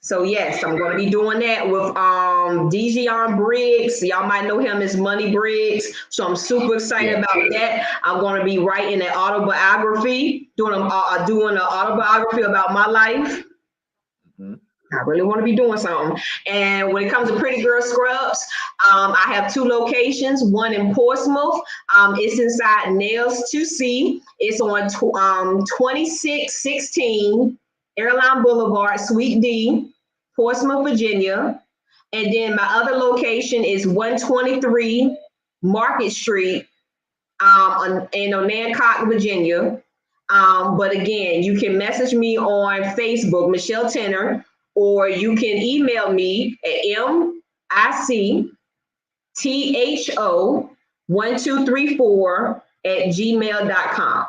So yes, I'm going to be doing that with Dejon Briggs. Y'all might know him as Money Briggs. So I'm super excited about that. I'm going to be writing an autobiography, doing an autobiography about my life. I really want to be doing something. And when it comes to Pretty Girl Scrubs, I have 2 locations, one in Portsmouth. It's inside Nails 2C. It's on 2616 Airline Boulevard, Suite D, Portsmouth, Virginia. And then my other location is 123 Market Street in Onancock, Virginia. But again, you can message me on Facebook, Michelle Tenor, or you can email me at mictho1234@gmail.com.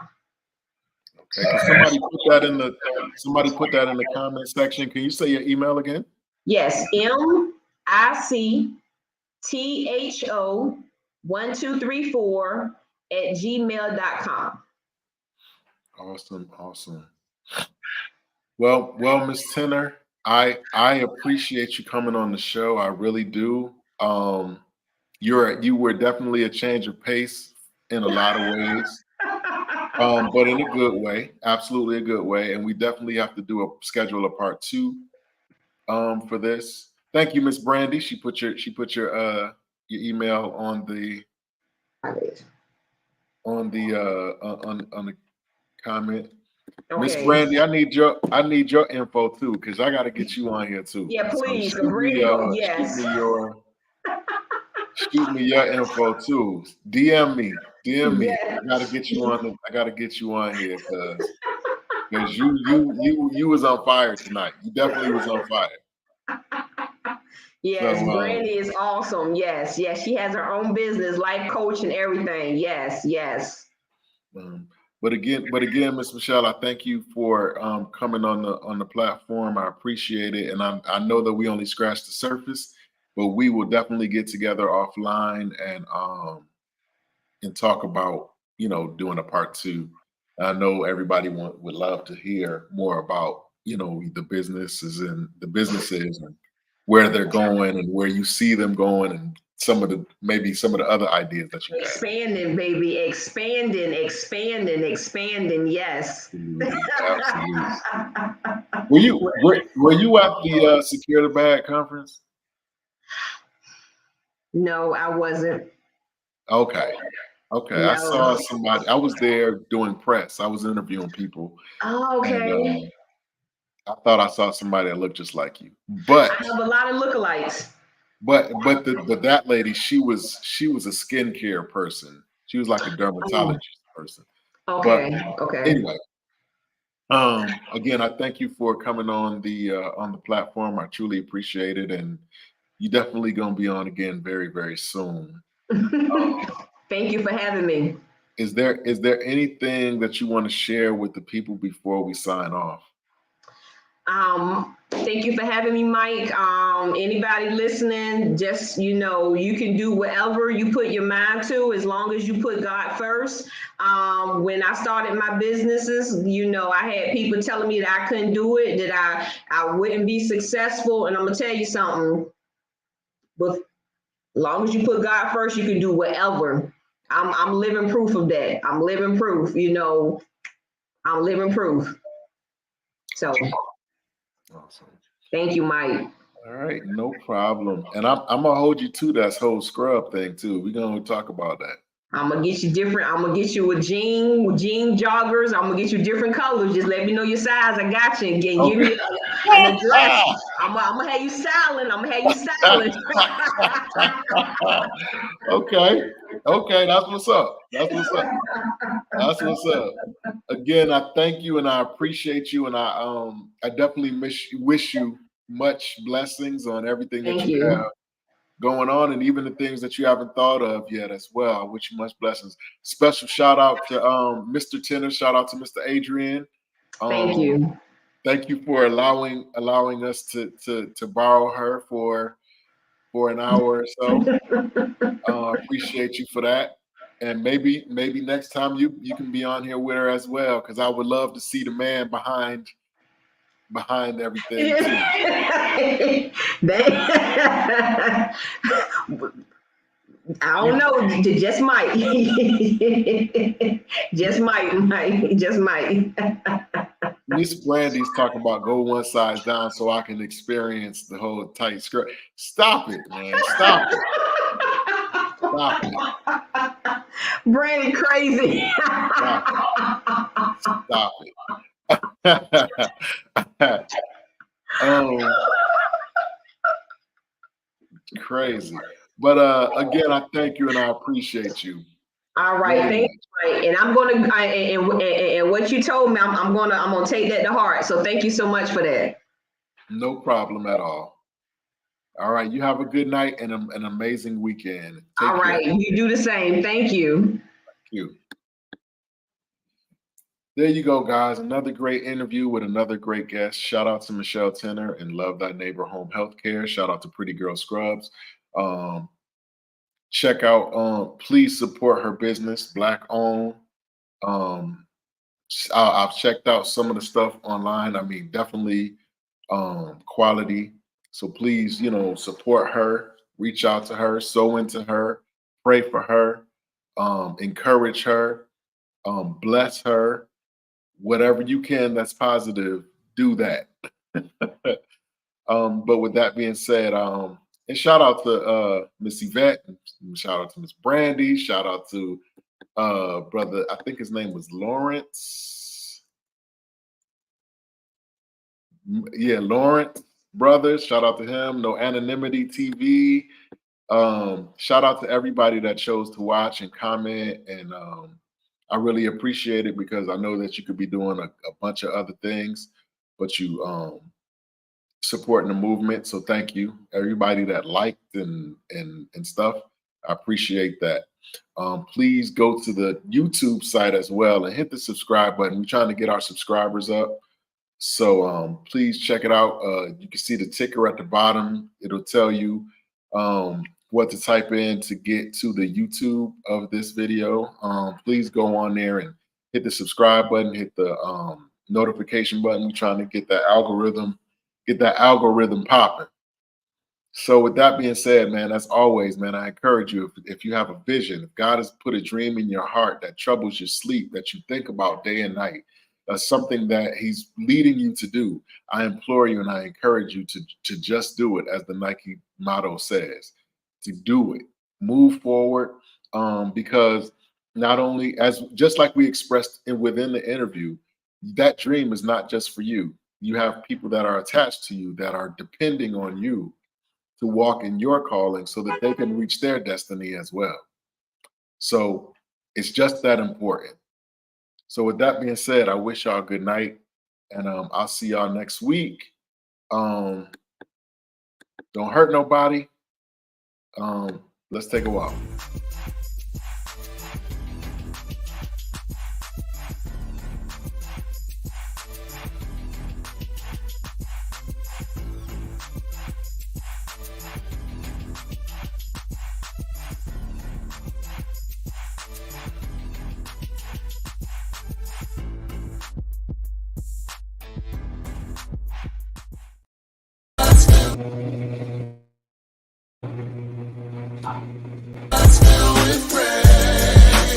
Okay, can somebody put that in the comment section? Can you say your email again? Yes, mictho1234@gmail.com. Awesome. Well, Ms. Tenor, I appreciate you coming on the show. I really do. You were definitely a change of pace in a lot of ways, but in a good way, absolutely a good way. And we definitely have to schedule a part 2 for this. Thank you, Miss Brandy. She put your email on the comment. Miss Okay. Brandy, I need your info too, because I got to get you on here too. Yeah, please. So Yes. shoot me your info too. DM me. Yes. I gotta get you on. I gotta get you on here because you was on fire tonight. You definitely was on fire. Yes, So, Brandy is awesome. Yes, she has her own business, life coach, and everything. Yes. But again, Miss Michelle, I thank you for coming on the platform. I appreciate it, and I know that we only scratched the surface, but we will definitely get together offline and talk about doing a part 2. I know everybody would love to hear more about the businesses and where they're going and where you see them going and maybe some of the other ideas that you have. Expanding, baby, expanding. Yes. Absolutely. Were you at the Secure the Bag conference? No, I wasn't. Okay. No. I saw somebody. I was there doing press. I was interviewing people. Oh, okay. And, I thought I saw somebody that looked just like you, but I have a lot of lookalikes. But that lady, she was a skincare person. She was like a dermatologist person. Okay. Anyway, again, I thank you for coming on the platform. I truly appreciate it, and you definitely gonna be on again very, very soon. Thank you for having me. Is there anything that you want to share with the people before we sign off? Thank you for having me, Mike. Anybody listening, just, you can do whatever you put your mind to, as long as you put God first. When I started my businesses, I had people telling me that I couldn't do it, that I wouldn't be successful. And I'm gonna tell you something, but as long as you put God first, you can do whatever. I'm living proof of that. I'm living proof, I'm living proof. So Awesome. Thank you, Mike. All right, no problem. And I'm gonna hold you to that whole scrub thing too. We're gonna talk about that. I'm gonna get you different. I'm gonna get you with jean joggers. I'm gonna get you different colors. Just let me know your size. I got you. Give me an address. I'm gonna have you styling. Okay, that's what's up. Again, I thank you and I appreciate you, and I definitely wish you much blessings on everything that you have going on, and even the things that you haven't thought of yet as well. I wish you much blessings. Special shout out to Mr. Tenor. Shout out to Mr. Adrian. Thank you. Thank you for allowing us to borrow her for an hour or so. Appreciate you for that. And maybe next time you can be on here with her as well, because I would love to see the man behind everything too. I don't know. Just might. Just might. Miss Brandy's talking about go one size down so I can experience the whole tight skirt. Stop it, man. Stop it. Brandy crazy. Stop it. um, crazy. But again, I thank you and I appreciate you. All right, Very thank much. you, Mike. And I'm gonna and what you told me, I'm gonna take that to heart. So thank you so much for that. No problem at all. All right, you have a good night and an amazing weekend. Take All right, care. you do the same. Thank you. Thank you. There you go, guys. Another great interview with another great guest. Shout out to Michelle Tenor and Love Thy Neighbor Home Healthcare. Shout out to Pretty Girl Scrubs. Check out, please support her business, Black owned. I've checked out some of the stuff online. I mean, definitely quality. So please, support her, reach out to her, sow into her, pray for her, encourage her, bless her, whatever you can that's positive, do that. But with that being said, and shout out to Miss Yvette, and shout out to Miss Brandy, shout out to brother, I think his name was Lawrence. Yeah, Lawrence Brothers, shout out to him. No Anonymity TV. Shout out to everybody that chose to watch and comment, and I really appreciate it because I know that you could be doing a bunch of other things, but you supporting the movement. So thank you, everybody that liked and stuff. I appreciate that. Please go to the YouTube site as well and hit the subscribe button. We're trying to get our subscribers up. So please check it out. You can see the ticker at the bottom. It'll tell you what to type in to get to the YouTube of this video. Please go on there and hit the subscribe button, hit the notification button. We're trying to get that algorithm popping. So with that being said, man, as always, man, I encourage you, if you have a vision, if God has put a dream in your heart that troubles your sleep, that you think about day and night, that's something that he's leading you to do, I implore you and I encourage you to just do it, as the Nike motto says, to do it, move forward, because not only, just like we expressed within the interview, that dream is not just for you. You have people that are attached to you that are depending on you to walk in your calling so that they can reach their destiny as well. So it's just that important. So with that being said, I wish y'all a good night, and I'll see y'all next week. Don't hurt nobody. Let's take a walk.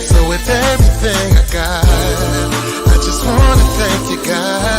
So with everything I got, I just want to thank you, God.